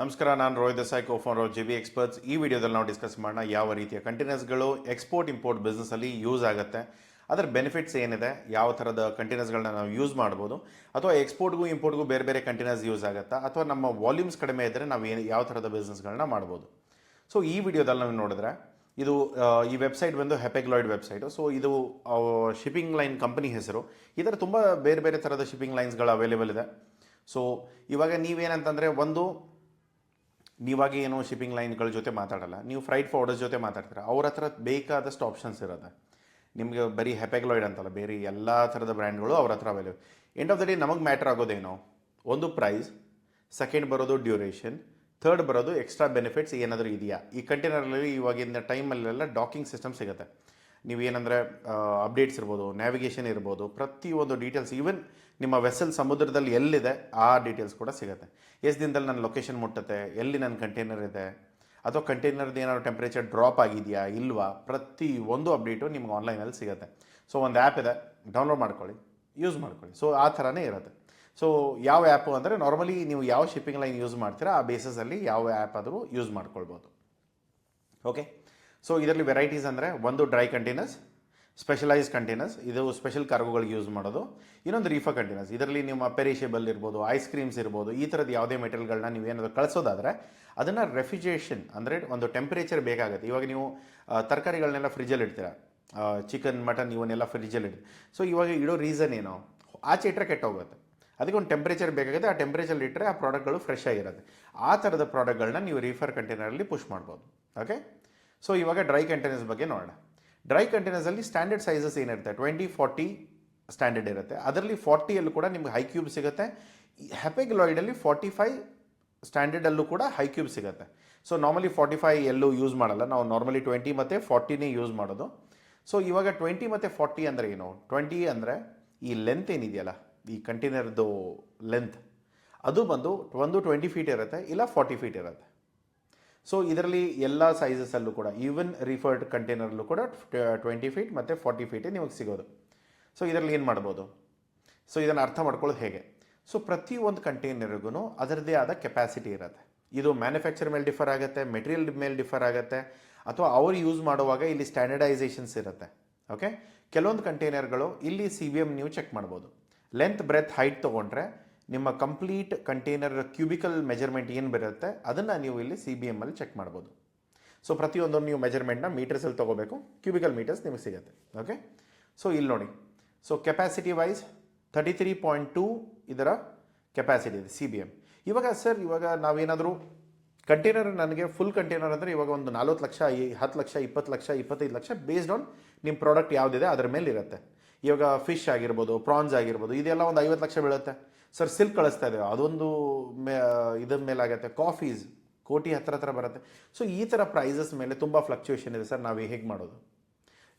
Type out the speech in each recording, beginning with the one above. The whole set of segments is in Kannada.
ನಮಸ್ಕಾರ, ನಾನು ರೋಹಿತ್ ದೇಸಾಯಿ, ಕೋ-ಫೌಂಡರ್ JB ಎಕ್ಸ್ಪರ್ಟ್ಸ್. ಈ ವಿಡಿಯೋದಲ್ಲಿ ನಾವು ಡಿಸ್ಕಸ್ ಮಾಡೋಣ ಯಾವ ರೀತಿಯ ಕಂಟೈನರ್ಸ್ಗಳು ಎಕ್ಸ್ಪೋರ್ಟ್ ಇಂಪೋರ್ಟ್ ಬಿಸ್ನೆಸ್ಸಲ್ಲಿ ಯೂಸ್ ಆಗುತ್ತೆ, ಅದರ ಬೆನಿಫಿಟ್ಸ್ ಏನಿದೆ, ಯಾವ ಥರದ ಕಂಟೈನರ್ಸ್ಗಳನ್ನ ನಾವು ಯೂಸ್ ಮಾಡ್ಬೋದು, ಅಥವಾ ಎಕ್ಸ್ಪೋರ್ಟ್ಗೂ ಇಂಪೋರ್ಟ್ಗೂ ಬೇರೆ ಬೇರೆ ಕಂಟೈನರ್ಸ್ ಯೂಸ್ ಆಗುತ್ತಾ, ಅಥವಾ ನಮ್ಮ ವಾಲ್ಯೂಮ್ಸ್ ಕಡಿಮೆ ಇದ್ದರೆ ನಾವು ಯಾವ ಥರದ ಬಿಸ್ನೆಸ್ಗಳನ್ನ ಮಾಡ್ಬೋದು. ಸೊ ಈ ವಿಡಿಯೋದಲ್ಲಿ ನಾವು ನೋಡಿದ್ರೆ ಇದು ಈ ವೆಬ್ಸೈಟ್ ಬಂದು ಹೆಪೆಗ್ಲಾಯ್ಡ್ ವೆಬ್ಸೈಟು. ಸೊ ಇದು ಶಿಪ್ಪಿಂಗ್ ಲೈನ್ ಕಂಪನಿ ಹೆಸರು. ಇದರ ತುಂಬ ಬೇರೆ ಬೇರೆ ಥರದ ಶಿಪ್ಪಿಂಗ್ ಲೈನ್ಸ್ಗಳು ಅವೈಲೇಬಲ್ ಇದೆ. ಸೊ ಇವಾಗ ನೀವೇನಂತಂದರೆ ನೀವಾಗಿ ಏನೋ ಶಿಪ್ಪಿಂಗ್ ಲೈನ್ಗಳ ಜೊತೆ ಮಾತಾಡಲ್ಲ, ನೀವು ಫ್ರೈಟ್ ಫಾರ್ವರ್ಡರ್ಸ್ ಜೊತೆ ಮಾತಾಡ್ತೀರಾ. ಅವ್ರ ಹತ್ರ ಬೇಕಾದಷ್ಟು ಆಪ್ಷನ್ಸ್ ಇರುತ್ತೆ. ನಿಮಗೆ ಬರೀ ಹೆಪೆಗ್ಲಾಯ್ಡ್ ಅಂತಲ್ಲ, ಬೇರೆ ಎಲ್ಲ ಥರದ ಬ್ರ್ಯಾಂಡ್ಗಳು ಅವ್ರ ಹತ್ರ available. End of the day ನಮಗೆ ಮ್ಯಾಟ್ರ್ ಆಗೋದೇನೋ, ಒಂದು ಪ್ರೈಸ್, ಸೆಕೆಂಡ್ ಬರೋದು ಡ್ಯೂರೇಷನ್, ಥರ್ಡ್ ಬರೋದು ಎಕ್ಸ್ಟ್ರಾ ಬೆನಿಫಿಟ್ಸ್ ಏನಾದರೂ ಇದೆಯಾ. ಈ ಕಂಟೈನರಲ್ಲಿ ಇವಾಗಿನ ಟೈಮಲ್ಲೆಲ್ಲ ಡಾಕಿಂಗ್ ಸಿಸ್ಟಮ್ ಸಿಗುತ್ತೆ. ನೀವೇನಂದರೆ ಅಪ್ಡೇಟ್ಸ್ ಇರ್ಬೋದು, ನ್ಯಾವಿಗೇಷನ್ ಇರ್ಬೋದು, ಪ್ರತಿಯೊಂದು ಡೀಟೇಲ್ಸ್, ಈವನ್ ನಿಮ್ಮ ವೆಸಲ್ ಸಮುದ್ರದಲ್ಲಿ ಎಲ್ಲಿದೆ ಆ ಡೀಟೇಲ್ಸ್ ಕೂಡ ಸಿಗುತ್ತೆ. ಎಷ್ಟು ದಿನದಲ್ಲಿ ನನ್ನ ಲೊಕೇಶನ್ ಮುಟ್ಟುತ್ತೆ, ಎಲ್ಲಿ ನನ್ನ ಕಂಟೈನರ್ ಇದೆ, ಅಥವಾ ಕಂಟೈನರ್ದು ಏನಾದ್ರು ಟೆಂಪ್ರೇಚರ್ ಡ್ರಾಪ್ ಆಗಿದೆಯಾ ಇಲ್ವಾ, ಪ್ರತಿ ಒಂದು ಅಪ್ಡೇಟು ನಿಮ್ಗೆ ಆನ್ಲೈನಲ್ಲಿ ಸಿಗುತ್ತೆ. ಸೊ ಒಂದು ಆ್ಯಪ್ ಇದೆ, ಡೌನ್ಲೋಡ್ ಮಾಡ್ಕೊಳ್ಳಿ, ಯೂಸ್ ಮಾಡ್ಕೊಳ್ಳಿ. ಸೊ ಆ ಥರನೇ ಇರುತ್ತೆ. ಸೊ ಯಾವ ಆ್ಯಪು ಅಂದರೆ ನಾರ್ಮಲಿ ನೀವು ಯಾವ ಶಿಪ್ಪಿಂಗ್ ಲೈನ್ ಯೂಸ್ ಮಾಡ್ತೀರಾ ಆ ಬೇಸಸಲ್ಲಿ ಯಾವ ಆ್ಯಪ್ ಆದರೂ ಯೂಸ್ ಮಾಡ್ಕೊಳ್ಬೋದು. ಓಕೆ. ಸೊ ಇದರಲ್ಲಿ ವೆರೈಟೀಸ್ ಅಂದರೆ ಒಂದು ಡ್ರೈ ಕಂಟೈನರ್ಸ್, ಸ್ಪೆಷಲೈಸ್ ಕಂಟೈನರ್ಸ್, ಇದು ಸ್ಪೆಷಲ್ ಕಾರ್ಗೋಗಳಿಗೆ ಯೂಸ್ ಮಾಡೋದು. ಇನ್ನೊಂದು ರೀಫರ್ ಕಂಟೈನರ್ಸ್, ಇದರಲ್ಲಿ ನಿಮ್ಮ ಪೆರಿಷೇಬಲ್ ಇರ್ಬೋದು, ಐಸ್ ಕ್ರೀಮ್ಸ್ ಇರ್ಬೋದು, ಈ ಥರದ್ದು ಯಾವುದೇ ಮೆಟೀರಿಯಲ್ಗಳನ್ನ ನೀವೇನಾದರೂ ಕಳಿಸೋದಾದರೆ ಅದನ್ನು ರೆಫ್ರಿಜರೇಷನ್ ಅಂದರೆ ಒಂದು ಟೆಂಪ್ರೇಚರ್ ಬೇಕಾಗುತ್ತೆ. ಇವಾಗ ನೀವು ತರಕಾರಿಗಳನ್ನೆಲ್ಲ ಫ್ರಿಜ್ಜಲ್ಲಿ ಇಡ್ತೀರಾ, ಚಿಕನ್ ಮಟನ್ ಇವನ್ನೆಲ್ಲ ಫ್ರಿಜ್ಜಲ್ಲಿ ಇಡ್ತೀವಿ. ಸೊ ಇವಾಗ ಇಡೋ ರೀಸನ್ ಏನು, ಆಚೆ ಇಟ್ಟರೆ ಕೆಟ್ಟೋಗುತ್ತೆ, ಅದಕ್ಕೆ ಒಂದು ಟೆಂಪ್ರೇಚರ್ ಬೇಕಾಗುತ್ತೆ. ಆ ಟೆಂಪ್ರೇಚರ್ ಇಟ್ಟರೆ ಆ ಪ್ರಾಡಕ್ಟ್ಗಳು ಫ್ರೆಶ್ ಆಗಿರುತ್ತೆ. ಆ ಥರದ ಪ್ರಾಡಕ್ಟ್ಗಳನ್ನ ನೀವು ರೀಫರ್ ಕಂಟೈನರಲ್ಲಿ ಪುಷ್ ಮಾಡ್ಬೋದು. ಓಕೆ. ಸೊ ಇವಾಗ ಡ್ರೈ ಕಂಟೈನರ್ಸ್ ಬಗ್ಗೆ ನೋಡೋಣ. ಡ್ರೈ ಕಂಟೈನರ್ಸಲ್ಲಿ ಸ್ಟ್ಯಾಂಡರ್ಡ್ ಸೈಜಸ್ ಏನಿರುತ್ತೆ, 20-40 ಸ್ಟ್ಯಾಂಡರ್ಡ್ ಇರುತ್ತೆ. ಅದರಲ್ಲಿ 40ಯಲ್ಲೂ ಕೂಡ ನಿಮ್ಗೆ ಹೈ ಕ್ಯೂಬ್ ಸಿಗುತ್ತೆ. ಹೆಪೆಗ್ಲಾಯ್ಡಲ್ಲಿ 45 ಸ್ಟ್ಯಾಂಡರ್ಡಲ್ಲೂ ಕೂಡ ಹೈ ಕ್ಯೂಬ್ ಸಿಗುತ್ತೆ. ಸೊ ನಾರ್ಮಲಿ 45 ಎಲ್ಲೂ ಯೂಸ್ ಮಾಡಲ್ಲ, ನಾವು ನಾರ್ಮಲಿ 20 ಮತ್ತು 40ನೇ ಯೂಸ್ ಮಾಡೋದು. ಸೊ ಇವಾಗ 20 ಮತ್ತು 40 ಅಂದರೆ ಏನು, 20 ಅಂದರೆ ಈ ಲೆಂತ್ ಏನಿದೆಯಲ್ಲ, ಈ ಕಂಟೈನರ್ದು ಲೆಂತ್, ಅದು ಬಂದು ಒಂದು 20 ಫೀಟ್ ಇರುತ್ತೆ, ಇಲ್ಲ 40 ಫೀಟ್ ಇರುತ್ತೆ. ಸೊ ಇದರಲ್ಲಿ ಎಲ್ಲ ಸೈಜಸಲ್ಲೂ ಕೂಡ, ಈವನ್ ರಿಫರ್ಡ್ ಕಂಟೈನರ್ಲ್ಲೂ ಕೂಡ 20 ಫೀಟ್ ಮತ್ತು 40 ಫೀಟೇ ನಿಮಗೆ ಸಿಗೋದು. ಸೊ ಇದರಲ್ಲಿ ಏನು ಮಾಡ್ಬೋದು, ಸೊ ಇದನ್ನು ಅರ್ಥ ಮಾಡ್ಕೊಳ್ಳೋದು ಹೇಗೆ. ಸೊ ಪ್ರತಿಯೊಂದು ಕಂಟೈನರ್ಗೂ ಅದರದ್ದೇ ಆದ ಕೆಪಾಸಿಟಿ ಇರುತ್ತೆ. ಇದು ಮ್ಯಾನುಫ್ಯಾಕ್ಚರ್ ಮೇಲೆ ಡಿಫರ್ ಆಗುತ್ತೆ, ಮೆಟೀರಿಯಲ್ ಮೇಲೆ ಡಿಫರ್ ಆಗುತ್ತೆ, ಅಥವಾ ಅವರು ಯೂಸ್ ಮಾಡುವಾಗ ಇಲ್ಲಿ ಸ್ಟ್ಯಾಂಡರ್ಡೈಸೇಷನ್ಸ್ ಇರುತ್ತೆ. ಓಕೆ. ಕೆಲವೊಂದು ಕಂಟೈನರ್ಗಳು ಇಲ್ಲಿ CBM ನೀವು ಚೆಕ್ ಮಾಡ್ಬೋದು. ಲೆಂತ್, ಬ್ರೆತ್, ಹೈಟ್ ತೊಗೊಂಡ್ರೆ ನಿಮ್ಮ ಕಂಪ್ಲೀಟ್ ಕಂಟೈನರ್ ಕ್ಯೂಬಿಕಲ್ ಮೆಜರ್ಮೆಂಟ್ ಏನು ಬರುತ್ತೆ ಅದನ್ನು ನೀವು ಇಲ್ಲಿ CBMಲ್ಲಿ ಚೆಕ್ ಮಾಡ್ಬೋದು. ಸೊ ಪ್ರತಿಯೊಂದನ್ನು ನೀವು ಮೆಜರ್ಮೆಂಟ್ನ ಮೀಟರ್ಸಲ್ಲಿ ತೊಗೋಬೇಕು, ಕ್ಯೂಬಿಕಲ್ ಮೀಟರ್ಸ್ ನಿಮಗೆ ಸಿಗುತ್ತೆ. ಓಕೆ. ಸೊ ಇಲ್ಲಿ ನೋಡಿ, ಸೊ ಕೆಪಾಸಿಟಿ ವೈಸ್ 33.2 ಇದರ ಕೆಪಾಸಿಟಿ ಇದೆ CBM. ಇವಾಗ ಸರ್, ಇವಾಗ ನಾವೇನಾದರೂ ಕಂಟೈನರ್, ನನಗೆ ಫುಲ್ ಕಂಟೈನರ್ ಅಂದರೆ ಇವಾಗ ಒಂದು 40 ಲಕ್ಷ, 10 ಲಕ್ಷ, 20 ಲಕ್ಷ, 25 ಲಕ್ಷ, ಬೇಸ್ಡ್ ಆನ್ ನಿಮ್ಮ ಪ್ರಾಡಕ್ಟ್ ಯಾವುದಿದೆ ಅದರ ಮೇಲೆ ಇರುತ್ತೆ. ಇವಾಗ ಫಿಶ್ ಆಗಿರ್ಬೋದು, ಪ್ರಾನ್ಸ್ ಆಗಿರ್ಬೋದು, ಇದೆಲ್ಲ ಒಂದು 50 ಲಕ್ಷ ಬೀಳುತ್ತೆ. ಸರ್ ಸಿಲ್ಕ್ ಕಳಿಸ್ತಾ ಇದ್ದೇವೆ, ಅದೊಂದು ಇದ್ರ ಮೇಲೆ ಆಗುತ್ತೆ. ಕಾಫೀಸ್ ಕೋಟಿ ಹತ್ರ ಬರುತ್ತೆ. ಸೊ ಈ ಥರ ಪ್ರೈಸಸ್ ಮೇಲೆ ತುಂಬ ಫ್ಲಕ್ಚುಯೇಷನ್ ಇದೆ ಸರ್, ನಾವು ಹೇಗೆ ಮಾಡೋದು.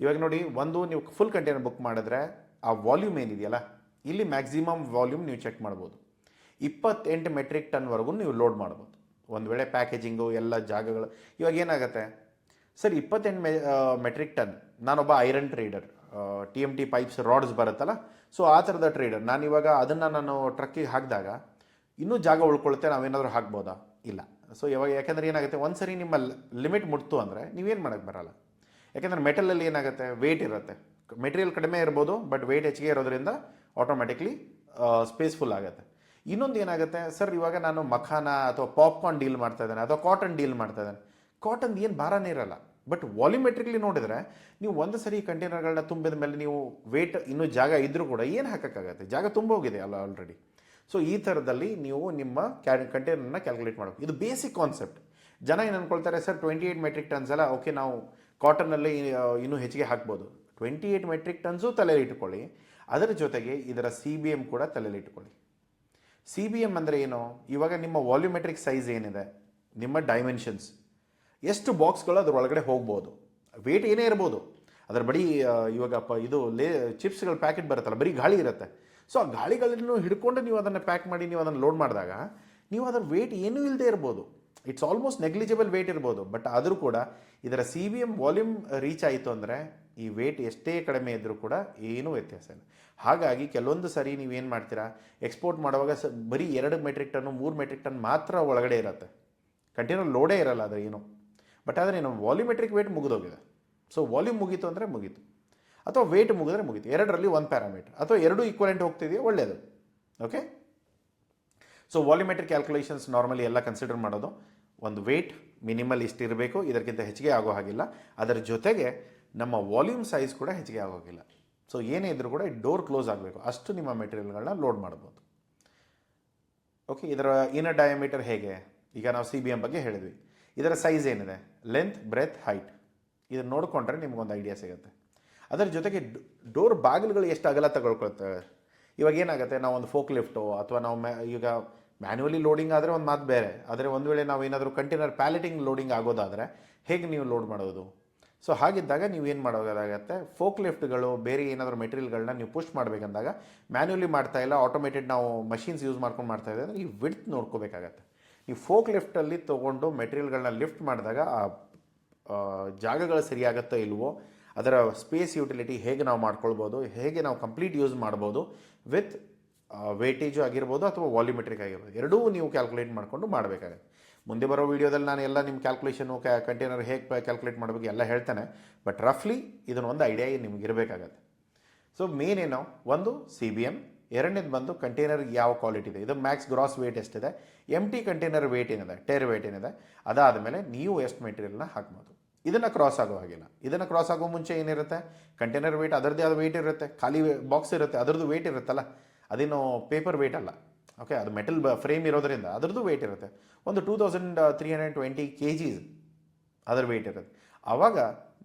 ಇವಾಗ ನೋಡಿ, ಒಂದು ನೀವು ಫುಲ್ ಕಂಟೈನರ್ ಬುಕ್ ಮಾಡಿದ್ರೆ ಆ ವಾಲ್ಯೂಮ್ ಏನಿದೆಯಲ್ಲ, ಇಲ್ಲಿ ಮ್ಯಾಕ್ಸಿಮಮ್ ವಾಲ್ಯೂಮ್ ನೀವು ಚೆಕ್ ಮಾಡ್ಬೋದು. 28 ಮೆಟ್ರಿಕ್ ಟನ್ವರೆಗೂ ನೀವು ಲೋಡ್ ಮಾಡ್ಬೋದು. ಒಂದು ವೇಳೆ ಪ್ಯಾಕೇಜಿಂಗು ಎಲ್ಲ ಜಾಗಗಳು, ಇವಾಗ ಏನಾಗುತ್ತೆ ಸರ್, 28 ಮೆಟ್ರಿಕ್ ಟನ್, ನಾನೊಬ್ಬ iron trader, TMT pipes rods ಬರುತ್ತಲ್ಲ, ಸೊ ಆ ಥರದ ಟ್ರೇಡರ್, ನಾನಿವಾಗ ಅದನ್ನು ನಾನು ಟ್ರಕ್ಕಿಗೆ ಹಾಕಿದಾಗ ಇನ್ನೂ ಜಾಗ ಉಳ್ಕೊಳುತ್ತೆ, ನಾವೇನಾದರೂ ಹಾಕ್ಬೋದಾ, ಇಲ್ಲ. ಸೊ ಇವಾಗ ಯಾಕೆಂದರೆ ಏನಾಗುತ್ತೆ, ಒಂದು ಸರಿ ನಿಮ್ಮ ಲಿಮಿಟ್ ಮುಟ್ತು ಅಂದರೆ ನೀವೇನು ಮಾಡೋಕ್ಕೆ ಬರಲ್ಲ. ಯಾಕೆಂದರೆ ಮೆಟಲಲ್ಲಿ ಏನಾಗುತ್ತೆ, ವೆಯ್ಟ್ ಇರುತ್ತೆ, ಮೆಟೀರಿಯಲ್ ಕಡಿಮೆ ಇರ್ಬೋದು, ಬಟ್ ವೆಯ್ಟ್ ಹೆಚ್ಚಿಗೆ ಇರೋದ್ರಿಂದ ಆಟೋಮೆಟಿಕ್ಲಿ ಸ್ಪೇಸ್ಫುಲ್ ಆಗುತ್ತೆ. ಇನ್ನೊಂದು ಏನಾಗುತ್ತೆ ಸರ್, ಇವಾಗ ನಾನು ಮಖಾನ ಅಥವಾ ಪಾಪ್ಕಾರ್ನ್ ಡೀಲ್ ಮಾಡ್ತಾ ಇದ್ದೇನೆ, ಅಥವಾ ಕಾಟನ್ ಡೀಲ್ ಮಾಡ್ತಾ ಇದ್ದೇನೆ. ಕಾಟನ್ ಏನು ಭಾರನೇ ಇರಲ್ಲ, ಬಟ್ ವಾಲ್ಯೂಮೆಟ್ರಿಕ್ಲಿ ನೋಡಿದರೆ ನೀವು ಒಂದು ಸರಿ ಕಂಟೈನರ್ಗಳನ್ನ ತುಂಬಿದ ಮೇಲೆ ನೀವು ವೇಟ್ ಇನ್ನೂ ಜಾಗ ಇದ್ದರೂ ಕೂಡ ಏನು ಹಾಕೋಕ್ಕಾಗತ್ತೆ, ಜಾಗ ತುಂಬ ಹೋಗಿದೆ ಅಲ್ಲ ಆಲ್ರೆಡಿ. ಸೊ ಈ ಥರದಲ್ಲಿ ನೀವು ನಿಮ್ಮ ಕಂಟೈನರ್ನ ಕ್ಯಾಲ್ಕುಲೇಟ್ ಮಾಡಬೇಕು. ಇದು ಬೇಸಿಕ್ ಕಾನ್ಸೆಪ್ಟ್. ಜನ ಏನು ಅಂದ್ಕೊಳ್ತಾರೆ, ಸರ್ 28 ಮೆಟ್ರಿಕ್ ಟನ್ಸ್ ಅಲ್ಲ, ಓಕೆ ನಾವು ಕಾಟನ್ನಲ್ಲಿ ಇನ್ನೂ ಹೆಚ್ಚಿಗೆ ಹಾಕ್ಬೋದು. 28 ಮೆಟ್ರಿಕ್ ಟನ್ಸು ತಲೆಯಲ್ಲಿ ಇಟ್ಕೊಳ್ಳಿ, ಅದರ ಜೊತೆಗೆ ಇದರ CBM ಕೂಡ ತಲೆಯಲ್ಲಿ ಇಟ್ಕೊಳ್ಳಿ. CBM ಅಂದರೆ ಏನು, ಇವಾಗ ನಿಮ್ಮ ವಾಲ್ಯೂಮೆಟ್ರಿಕ್ ಸೈಜ್ ಏನಿದೆ, ನಿಮ್ಮ ಡೈಮೆನ್ಷನ್ಸ್, ಎಷ್ಟು ಬಾಕ್ಸ್ಗಳು ಅದರೊಳಗಡೆ ಹೋಗ್ಬೋದು, ವೇಟ್ ಏನೇ ಇರ್ಬೋದು. ಅದರ ಬರೀ ಇವಾಗ ಇದು ಚಿಪ್ಸ್ಗಳ ಪ್ಯಾಕೆಟ್ ಬರುತ್ತಲ್ಲ, ಬರೀ ಗಾಳಿ ಇರುತ್ತೆ. ಸೊ ಆ ಗಾಳಿಗಳನ್ನು ಹಿಡ್ಕೊಂಡು ನೀವು ಅದನ್ನು ಪ್ಯಾಕ್ ಮಾಡಿ ನೀವು ಅದನ್ನು ಲೋಡ್ ಮಾಡಿದಾಗ ನೀವು ಅದರ ವೇಟ್ ಏನೂ ಇಲ್ಲದೆ ಇರ್ಬೋದು, ಇಟ್ಸ್ ಆಲ್ಮೋಸ್ಟ್ ನೆಗ್ಲಿಜಿಬಲ್ ವೇಟ್ ಇರ್ಬೋದು. ಬಟ್ ಆದರೂ ಕೂಡ ಇದರ CBM ವಾಲ್ಯೂಮ್ ರೀಚ್ ಆಯಿತು ಅಂದರೆ ಈ ವೇಟ್ ಎಷ್ಟೇ ಕಡಿಮೆ ಇದ್ದರೂ ಕೂಡ ಏನೂ ವ್ಯತ್ಯಾಸ ಇಲ್ಲ. ಹಾಗಾಗಿ ಕೆಲವೊಂದು ಸರಿ ನೀವೇನು ಮಾಡ್ತೀರಾ, ಎಕ್ಸ್ಪೋರ್ಟ್ ಮಾಡುವಾಗ ಬರೀ 2 ಮೆಟ್ರಿಕ್ ಟನ್ನು 3 ಮೆಟ್ರಿಕ್ ಟನ್ ಮಾತ್ರ ಒಳಗಡೆ ಇರುತ್ತೆ. ಕಂಟೈನರ್ ಲೋಡೇ ಇರಲ್ಲ ಅದು ಏನು. ಬಟ್ ಆದರೆ ಏನು ವಾಲ್ಯೂಮೆಟ್ರಿಕ್ ವೇಟ್ ಮುಗಿದೋಗಿದೆ. ಸೊ ವಾಲ್ಯೂಮ್ ಮುಗೀತು ಅಂದರೆ ಮುಗೀತು, ಅಥವಾ ವೇಟ್ ಮುಗಿದ್ರೆ ಮುಗೀತು. ಎರಡರಲ್ಲಿ ಒಂದು ಪ್ಯಾರಾಮೀಟರ್ ಅಥವಾ ಎರಡೂ ಈಕ್ವಲೆಂಟ್ ಹೋಗ್ತಿದೆಯೋ ಒಳ್ಳೆಯದು. Okay, so volumetric calculations normally ಎಲ್ಲ ಕನ್ಸಿಡರ್ ಮಾಡೋದು ಒಂದು ವೇಟ್ ಮಿನಿಮಲ್ ಇಷ್ಟಿರಬೇಕು, ಇದಕ್ಕಿಂತ ಹೆಚ್ಚಿಗೆ ಆಗೋ ಹಾಗಿಲ್ಲ. ಅದರ ಜೊತೆಗೆ ನಮ್ಮ ವಾಲ್ಯೂಮ್ ಸೈಜ್ ಕೂಡ ಹೆಚ್ಚಿಗೆ ಆಗೋಗಿಲ್ಲ. ಸೊ ಏನೇ ಇದ್ರೂ ಕೂಡ ಡೋರ್ ಕ್ಲೋಸ್ ಆಗಬೇಕು, ಅಷ್ಟು ನಿಮ್ಮ ಮೆಟೀರಿಯಲ್ಗಳನ್ನ ಲೋಡ್ ಮಾಡ್ಬೋದು. ಓಕೆ, ಇದರ ಇನ್ನರ್ ಡಯಾಮೀಟರ್ ಹೇಗೆ, ಈಗ ನಾವು CBM ಬಗ್ಗೆ ಹೇಳಿದ್ವಿ. ಇದರ ಸೈಜ್ ಏನಿದೆ, ಲೆಂತ್, ಬ್ರೆತ್, ಹೈಟ್, ಇದನ್ನು ನೋಡಿಕೊಂಡ್ರೆ ನಿಮಗೊಂದು ಐಡಿಯಾ ಸಿಗುತ್ತೆ. ಅದರ ಜೊತೆಗೆ ಡೋರ್ ಬಾಗಿಲುಗಳು ಎಷ್ಟು ಅಗಲ ತಗೊಳ್ಕೊಳ್ತವೆ. ಇವಾಗ ಏನಾಗುತ್ತೆ, ನಾವು ಒಂದು ಫೋಕ್ ಲಿಫ್ಟು ಅಥವಾ ನಾವು ಈಗ ಮ್ಯಾನ್ಯುವಲಿ ಲೋಡಿಂಗ್ ಆದರೆ ಒಂದು ಮಾತು ಬೇರೆ. ಆದರೆ ಒಂದು ವೇಳೆ ನಾವು ಏನಾದರೂ ಕಂಟೈನರ್ ಪ್ಯಾಲೆಟಿಂಗ್ ಲೋಡಿಂಗ್ ಆಗೋದಾದರೆ ಹೇಗೆ ನೀವು ಲೋಡ್ ಮಾಡೋದು? ಸೊ ಹಾಗಿದ್ದಾಗ ನೀವು ಏನು ಮಾಡೋದಾಗತ್ತೆ, ಫೋಕ್ ಲಿಫ್ಟ್ಗಳು ಬೇರೆ ಏನಾದರೂ ಮೆಟೀರಿಯಲ್ಗಳನ್ನ ನೀವು ಪುಷ್ ಮಾಡಬೇಕಂದಾಗ ಮ್ಯಾನ್ಯುವಲಿ ಮಾಡ್ತಾ ಇಲ್ಲ, ಆಟೋಮೇಟೆಡ್ ನಾವು ಮಷೀನ್ಸ್ ಯೂಸ್ ಮಾಡ್ಕೊಂಡು ಮಾಡ್ತಾ ಇದ್ದರೆ ಅಂದರೆ ಈ ವಿಡ್ತ್ ನೋಡ್ಕೋಬೇಕಾಗತ್ತೆ. ನೀವು ಫೋಕ್ ಲಿಫ್ಟಲ್ಲಿ ತೊಗೊಂಡು ಮೆಟೀರಿಯಲ್ಗಳನ್ನ ಲಿಫ್ಟ್ ಮಾಡಿದಾಗ ಆ ಜಾಗಗಳು ಸರಿಯಾಗುತ್ತೋ ಇಲ್ವೋ, ಅದರ ಸ್ಪೇಸ್ ಯುಟಿಲಿಟಿ ಹೇಗೆ ನಾವು ಮಾಡ್ಕೊಳ್ಬೋದು, ಹೇಗೆ ನಾವು ಕಂಪ್ಲೀಟ್ ಯೂಸ್ ಮಾಡ್ಬೋದು ವಿತ್ ವೇಟೇಜು ಆಗಿರ್ಬೋದು ಅಥವಾ ವಾಲ್ಯೂಮೆಟ್ರಿಕ್ ಆಗಿರ್ಬೋದು, ಎರಡೂ ನೀವು ಕ್ಯಾಲ್ಕುಲೇಟ್ ಮಾಡಿಕೊಂಡು ಮಾಡಬೇಕಾಗುತ್ತೆ. ಮುಂದೆ ಬರೋ ವೀಡಿಯೋದಲ್ಲಿ ನಾನು ಎಲ್ಲ ನಿಮ್ಮ ಕ್ಯಾಲ್ಕುಲೇಷನು ಕಂಟೈನರ್ ಹೇಗೆ ಕ್ಯಾಲ್ಕುಲೇಟ್ ಮಾಡಬೇಕು ಎಲ್ಲ ಹೇಳ್ತೇನೆ. ಬಟ್ ರಫ್ಲಿ ಇದನ್ನೊಂದು ಐಡಿಯಾ ನಿಮ್ಗೆ ಇರಬೇಕಾಗತ್ತೆ. ಸೊ ಮೇನ್ ಏನೋ ಒಂದು CBM, ಎರಡನೇದು ಬಂದು ಕಂಟೈನರ್ ಯಾವ ಕ್ವಾಲಿಟಿ ಇದೆ, ಇದು ಮ್ಯಾಕ್ಸ್ ಗ್ರಾಸ್ ವೇಟ್ ಎಷ್ಟಿದೆ, ಎಂಟಿ ಕಂಟೈನರ್ ವೇಟ್ ಏನಿದೆ, ಟೇರ್ ವೇಟ್ ಏನಿದೆ, ಅದಾದಮೇಲೆ ನೀವು ಎಷ್ಟು ಮೆಟೀರಿಯಲ್ನ ಹಾಕ್ಬೋದು. ಇದನ್ನು ಕ್ರಾಸ್ ಆಗೋ ಹಾಗಿಲ್ಲ. ಇದನ್ನು ಕ್ರಾಸ್ ಆಗೋ ಮುಂಚೆ ಏನಿರುತ್ತೆ, ಕಂಟೈನರ್ ವೇಟ್ ಅದರದ್ದೇ ಆದ ವೇಟ್ ಇರುತ್ತೆ, ಖಾಲಿ ಬಾಕ್ಸ್ ಇರುತ್ತೆ ಅದರದ್ದು ವೇಟ್ ಇರುತ್ತಲ್ಲ, ಅದೇನು ಪೇಪರ್ ವೇಟ್ ಅಲ್ಲ. ಓಕೆ, ಅದು ಮೆಟಲ್ ಫ್ರೇಮ್ ಇರೋದರಿಂದ ಅದರದ್ದು ವೇಟ್ ಇರುತ್ತೆ. ಒಂದು 2320 kgs ಅದರ ವೇಟ್ ಇರುತ್ತೆ. ಆವಾಗ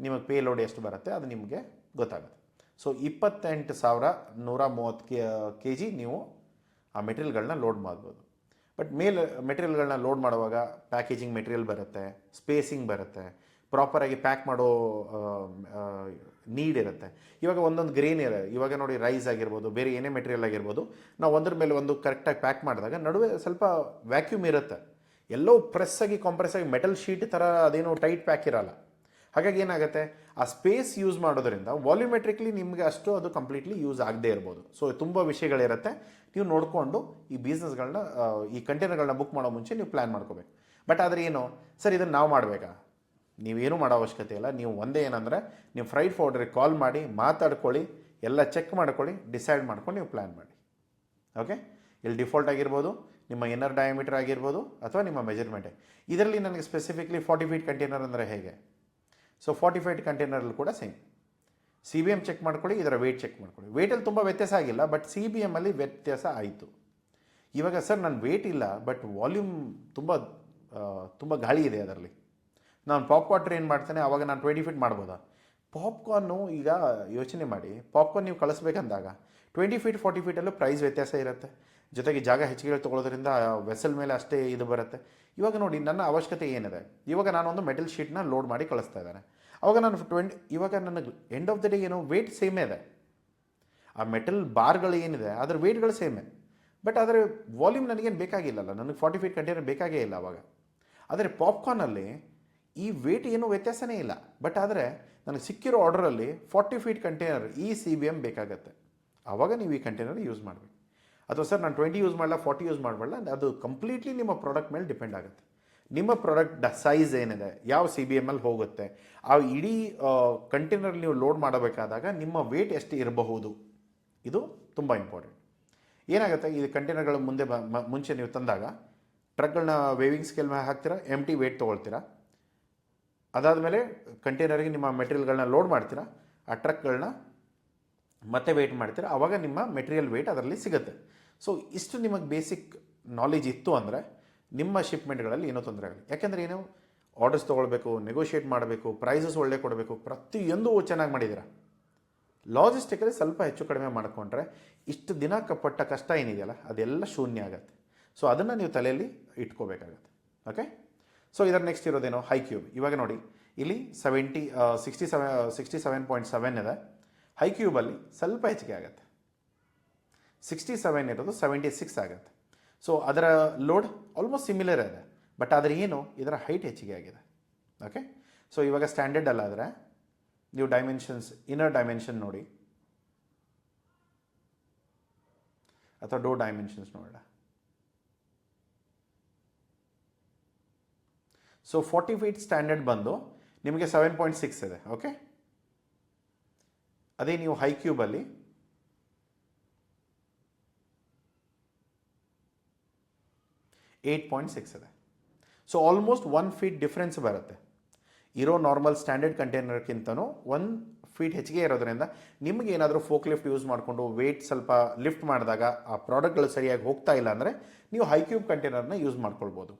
ನಿಮಗೆ ಪೇ ಲೋಡ್ ಎಷ್ಟು ಬರುತ್ತೆ ಅದು ನಿಮಗೆ ಗೊತ್ತಾಗುತ್ತೆ. ಸೊ 28,130 kg ನೀವು ಆ ಮೆಟೀರಿಯಲ್ಗಳನ್ನ ಲೋಡ್ ಮಾಡ್ಬೋದು. ಬಟ್ ಮೆಟೀರಿಯಲ್ಗಳನ್ನ ಲೋಡ್ ಮಾಡುವಾಗ ಪ್ಯಾಕೇಜಿಂಗ್ ಮೆಟೀರಿಯಲ್ ಬರುತ್ತೆ, ಸ್ಪೇಸಿಂಗ್ ಬರುತ್ತೆ, ಪ್ರಾಪರಾಗಿ ಪ್ಯಾಕ್ ಮಾಡೋ ನೀಡ್ ಇರುತ್ತೆ. ಇವಾಗ ಒಂದೊಂದು ಗ್ರೇನ್ ಇವಾಗ ನೋಡಿ, ರೈಸ್ ಆಗಿರ್ಬೋದು, ಬೇರೆ ಏನೇ ಮೆಟೀರಿಯಲ್ ಆಗಿರ್ಬೋದು, ನಾವು ಒಂದ್ರ ಮೇಲೆ ಒಂದು ಕರೆಕ್ಟಾಗಿ ಪ್ಯಾಕ್ ಮಾಡಿದಾಗ ನಡುವೆ ಸ್ವಲ್ಪ ವ್ಯಾಕ್ಯೂಮ್ ಇರುತ್ತೆ. ಎಲ್ಲೋ ಪ್ರೆಸ್ ಆಗಿ ಕಾಂಪ್ರೆಸ್ ಆಗಿ ಮೆಟಲ್ ಶೀಟ್ ಥರ ಅದೇನೋ ಟೈಟ್ ಪ್ಯಾಕ್ ಇರಲ್ಲ. ಹಾಗಾಗಿ ಏನಾಗುತ್ತೆ, ಆ ಸ್ಪೇಸ್ ಯೂಸ್ ಮಾಡೋದ್ರಿಂದ ವಾಲ್ಯೂಮೆಟ್ರಿಕ್ಲಿ ನಿಮಗೆ ಅಷ್ಟು ಅದು ಕಂಪ್ಲೀಟ್ಲಿ ಯೂಸ್ ಆಗದೇ ಇರ್ಬೋದು. ಸೊ ತುಂಬ ವಿಷಯಗಳಿರುತ್ತೆ, ನೀವು ನೋಡಿಕೊಂಡು ಈ ಬಿಸ್ನೆಸ್ಗಳನ್ನ ಈ ಕಂಟೈನರ್ಗಳನ್ನ ಬುಕ್ ಮಾಡೋ ಮುಂಚೆ ನೀವು ಪ್ಲ್ಯಾನ್ ಮಾಡ್ಕೋಬೇಕು. ಬಟ್ ಆದರೆ ಏನು ಸರ್, ಇದನ್ನು ನಾವು ಮಾಡಬೇಕಾ? ನೀವೇನು ಮಾಡೋ ಅವಶ್ಯಕತೆ ಇಲ್ಲ. ನೀವು ಒಂದೇ ಏನಂದರೆ ನೀವು ಫ್ರೈಟ್ ಫಾರ್ವರ್ಡ್ರಿಗೆ ಕಾಲ್ ಮಾಡಿ ಮಾತಾಡ್ಕೊಳ್ಳಿ, ಎಲ್ಲ ಚೆಕ್ ಮಾಡ್ಕೊಳ್ಳಿ, ಡಿಸೈಡ್ ಮಾಡ್ಕೊಂಡು ನೀವು ಪ್ಲ್ಯಾನ್ ಮಾಡಿ. ಓಕೆ, ಇಲ್ಲಿ ಡಿಫಾಲ್ಟ್ ಆಗಿರ್ಬೋದು, ನಿಮ್ಮ ಇನ್ನರ್ ಡಯಾಮೀಟರ್ ಆಗಿರ್ಬೋದು, ಅಥವಾ ನಿಮ್ಮ ಮೆಜರ್ಮೆಂಟೇ. ಇದರಲ್ಲಿ ನನಗೆ ಸ್ಪೆಸಿಫಿಕ್ಲಿ 40 feet ಕಂಟೈನರ್ ಅಂದರೆ ಹೇಗೆ, ಸೊ 40 feet ಕಂಟೈನರಲ್ಲಿ ಕೂಡ ಸೇಮ್ CBM ಚೆಕ್ ಮಾಡ್ಕೊಳ್ಳಿ, ಇದರ ವೇಟ್ ಚೆಕ್ ಮಾಡ್ಕೊಳ್ಳಿ. ವೇಟಲ್ಲಿ ತುಂಬ ವ್ಯತ್ಯಾಸ ಆಗಿಲ್ಲ, ಬಟ್ CBMಲ್ಲಿ ವ್ಯತ್ಯಾಸ ಆಯಿತು. ಇವಾಗ ಸರ್ ನನ್ನ ವೇಟ್ ಇಲ್ಲ, ಬಟ್ ವಾಲ್ಯೂಮ್ ತುಂಬ ಗಾಳಿ ಇದೆ ಅದರಲ್ಲಿ, ನಾನು ಪಾಪ್ಕಾರ್ನ್ ಏನು ಮಾಡ್ತೇನೆ, ಆವಾಗ ನಾನು 20 feet ಮಾಡ್ಬೋದಾ? ಪಾಪ್ಕಾರ್ನು ಈಗ ಯೋಚನೆ ಮಾಡಿ, ಪಾಪ್ಕಾರ್ನ್ ನೀವು ಕಳಿಸ್ಬೇಕಂದಾಗ 20 feet 40 feetಲ್ಲೂ ಪ್ರೈಸ್ ವ್ಯತ್ಯಾಸ ಇರುತ್ತೆ. ಜೊತೆಗೆ ಜಾಗ ಹೆಚ್ಚಿಗೆ ತೊಗೊಳೋದ್ರಿಂದ ವೆಸಲ್ ಮೇಲೆ ಅಷ್ಟೇ ಇದು ಬರುತ್ತೆ. ಇವಾಗ ನೋಡಿ, ನನ್ನ ಅವಶ್ಯಕತೆ ಏನಿದೆ, ಇವಾಗ ನಾನೊಂದು ಮೆಟಲ್ ಶೀಟ್ನ ಲೋಡ್ ಮಾಡಿ ಕಳಿಸ್ತಾ ಇದ್ದೇನೆ. ಅವಾಗ ನಾನು ಇವಾಗ ನನಗೆ ಎಂಡ್ ಆಫ್ ದ ಡೇ ಏನೋ ವೇಟ್ ಸೇಮೇ ಇದೆ, ಆ ಮೆಟಲ್ ಬಾರ್ಗಳು ಏನಿದೆ ಅದರ ವೇಟ್ಗಳು ಸೇಮೇ. ಬಟ್ ಅದರ ವಾಲ್ಯೂಮ್ ನನಗೇನು ಬೇಕಾಗಿಲ್ಲಲ್ಲ, ನನಗೆ 40 feet ಕಂಟೈನರ್ ಬೇಕಾಗೇ ಇಲ್ಲ ಅವಾಗ. ಆದರೆ ಪಾಪ್ಕಾರ್ನಲ್ಲಿ ಈ ವೇಟ್ ಏನೂ ವ್ಯತ್ಯಾಸನೇ ಇಲ್ಲ, ಬಟ್ ಆದರೆ ನನಗೆ ಸಿಕ್ಕಿರೋ ಆರ್ಡರಲ್ಲಿ 40 feet ಕಂಟೈನರ್ ಈ CBM ಬೇಕಾಗತ್ತೆ. ಆವಾಗ ನೀವು ಈ ಕಂಟೈನರ್ ಯೂಸ್ ಮಾಡಬೇಕು. ಅಥವಾ ಸರ್ ನಾನು 20 ಯೂಸ್ ಮಾಡಲ್ಲ, 40 ಯೂಸ್ ಮಾಡಬಲ್ಲ, ಅದು ಕಂಪ್ಲೀಟ್ಲಿ ನಿಮ್ಮ ಪ್ರಾಡಕ್ಟ್ ಮೇಲೆ ಡಿಪೆಂಡ್ ಆಗುತ್ತೆ. ನಿಮ್ಮ ಪ್ರಾಡಕ್ಟ್ ಸೈಜ್ ಏನಿದೆ, ಯಾವ CBMಲ್ಲಿ ಹೋಗುತ್ತೆ, ಆ ಇಡೀ ಕಂಟೈನರ್ ನೀವು ಲೋಡ್ ಮಾಡಬೇಕಾದಾಗ ನಿಮ್ಮ ವೇಟ್ ಎಷ್ಟು ಇರಬಹುದು, ಇದು ತುಂಬ ಇಂಪಾರ್ಟೆಂಟ್. ಏನಾಗುತ್ತೆ, ಈ ಕಂಟೈನರ್ಗಳು ಮುಂಚೆ ನೀವು ತಂದಾಗ ಟ್ರಕ್ಗಳನ್ನ ವೇವಿಂಗ್ ಸ್ಕೇಲ್ ಮೇಲೆ ಹಾಕ್ತೀರಾ, ಎಂಟಿ ವೇಟ್ ತೊಗೊಳ್ತೀರಾ. ಅದಾದಮೇಲೆ ಕಂಟೈನರ್ಗೆ ನಿಮ್ಮ ಮೆಟೀರಿಯಲ್ಗಳನ್ನ ಲೋಡ್ ಮಾಡ್ತೀರಾ, ಆ ಟ್ರಕ್ಗಳನ್ನ ಮತ್ತೆ ವೆಯ್ಟ್ ಮಾಡ್ತೀರಾ, ಆವಾಗ ನಿಮ್ಮ ಮೆಟೀರಿಯಲ್ ವೆಯ್ಟ್ ಅದರಲ್ಲಿ ಸಿಗುತ್ತೆ. ಸೊ ಇಷ್ಟು ನಿಮಗೆ ಬೇಸಿಕ್ ನಾಲೆಜ್ ಇತ್ತು ಅಂದರೆ ನಿಮ್ಮ ಶಿಪ್ಮೆಂಟ್ಗಳಲ್ಲಿ ಏನೋ ತೊಂದರೆ ಆಗಲಿ. ಯಾಕೆಂದರೆ ಏನು, ಆರ್ಡರ್ಸ್ ತೊಗೊಳ್ಬೇಕು, ನೆಗೋಷಿಯೇಟ್ ಮಾಡಬೇಕು, ಪ್ರೈಸಸ್ ಒಳ್ಳೆ ಕೊಡಬೇಕು, ಪ್ರತಿಯೊಂದು ಚೆನ್ನಾಗಿ ಮಾಡಿದ್ದೀರಾ. ಲಾಜಿಸ್ಟಿಕಲ್ಲಿ ಸ್ವಲ್ಪ ಹೆಚ್ಚು ಕಡಿಮೆ ಮಾಡಿಕೊಂಡ್ರೆ ಇಷ್ಟು ದಿನ ಪಟ್ಟ ಕಷ್ಟ ಏನಿದೆಯಲ್ಲ ಅದೆಲ್ಲ ಶೂನ್ಯ ಆಗುತ್ತೆ. ಸೊ ಅದನ್ನು ನೀವು ತಲೆಯಲ್ಲಿ ಇಟ್ಕೋಬೇಕಾಗತ್ತೆ. ಓಕೆ, ಸೊ ಇದರ ನೆಕ್ಸ್ಟ್ ಇರೋದೇನೋ HiCube. ಇವಾಗ ನೋಡಿ, ಇಲ್ಲಿ 67.7 ಇದೆ. HiCubeಲ್ಲಿ ಸ್ವಲ್ಪ ಹೆಚ್ಚಿಗೆ ಆಗುತ್ತೆ, 67 ಇರೋದು 76 ಆಗುತ್ತೆ. ಸೊ ಅದರ ಲೋಡ್ ಆಲ್ಮೋಸ್ಟ್ ಸಿಮಿಲರ್ ಇದೆ, ಬಟ್ ಆದರೆ ಏನು, ಇದರ ಹೈಟ್ ಹೆಚ್ಚಿಗೆ ಆಗಿದೆ. ಓಕೆ, ಸೊ ಇವಾಗ ಸ್ಟ್ಯಾಂಡರ್ಡ್ ಅಲ್ಲಾದರೆ ನೀವು ಡೈಮೆನ್ಷನ್ಸ್, ಇನ್ನರ್ ಡೈಮೆನ್ಷನ್ ನೋಡಿ, ಅಥವಾ ಡೋರ್ ಡೈಮೆನ್ಷನ್ಸ್ ನೋಡೋಣ. ಸೊ 40 ಫೀಟ್ ಸ್ಟ್ಯಾಂಡರ್ಡ್ ಬಂದು ನಿಮಗೆ 7.6 ಇದೆ. ಓಕೆ, ಅದೇ ನೀವು ಹೈ ಕ್ಯೂಬಲ್ಲಿ 8.6 ಇದೆ. ಸೊ ಆಲ್ಮೋಸ್ಟ್ 1 ಫೀಟ್ ಡಿಫ್ರೆನ್ಸ್ ಬರುತ್ತೆ ಇರೋ ನಾರ್ಮಲ್ ಸ್ಟ್ಯಾಂಡರ್ಡ್ ಕಂಟೈನರ್ಗಿಂತನೂ 1 ಫೀಟ್ ಹೆಚ್ಚಿಗೆ ಇರೋದ್ರಿಂದ ನಿಮಗೆ ಏನಾದರೂ ಫೋಕ್ ಲಿಫ್ಟ್ ಯೂಸ್ ಮಾಡಿಕೊಂಡು ವೆಯ್ಟ್ ಸ್ವಲ್ಪ ಲಿಫ್ಟ್ ಮಾಡಿದಾಗ ಆ ಪ್ರಾಡಕ್ಟ್ಗಳು ಸರಿಯಾಗಿ ಹೋಗ್ತಾ ಇಲ್ಲ ಅಂದರೆ ನೀವು ಹೈ ಕ್ಯೂಬ್ ಕಂಟೈನರ್ನ ಯೂಸ್ ಮಾಡ್ಕೊಳ್ಬೋದು.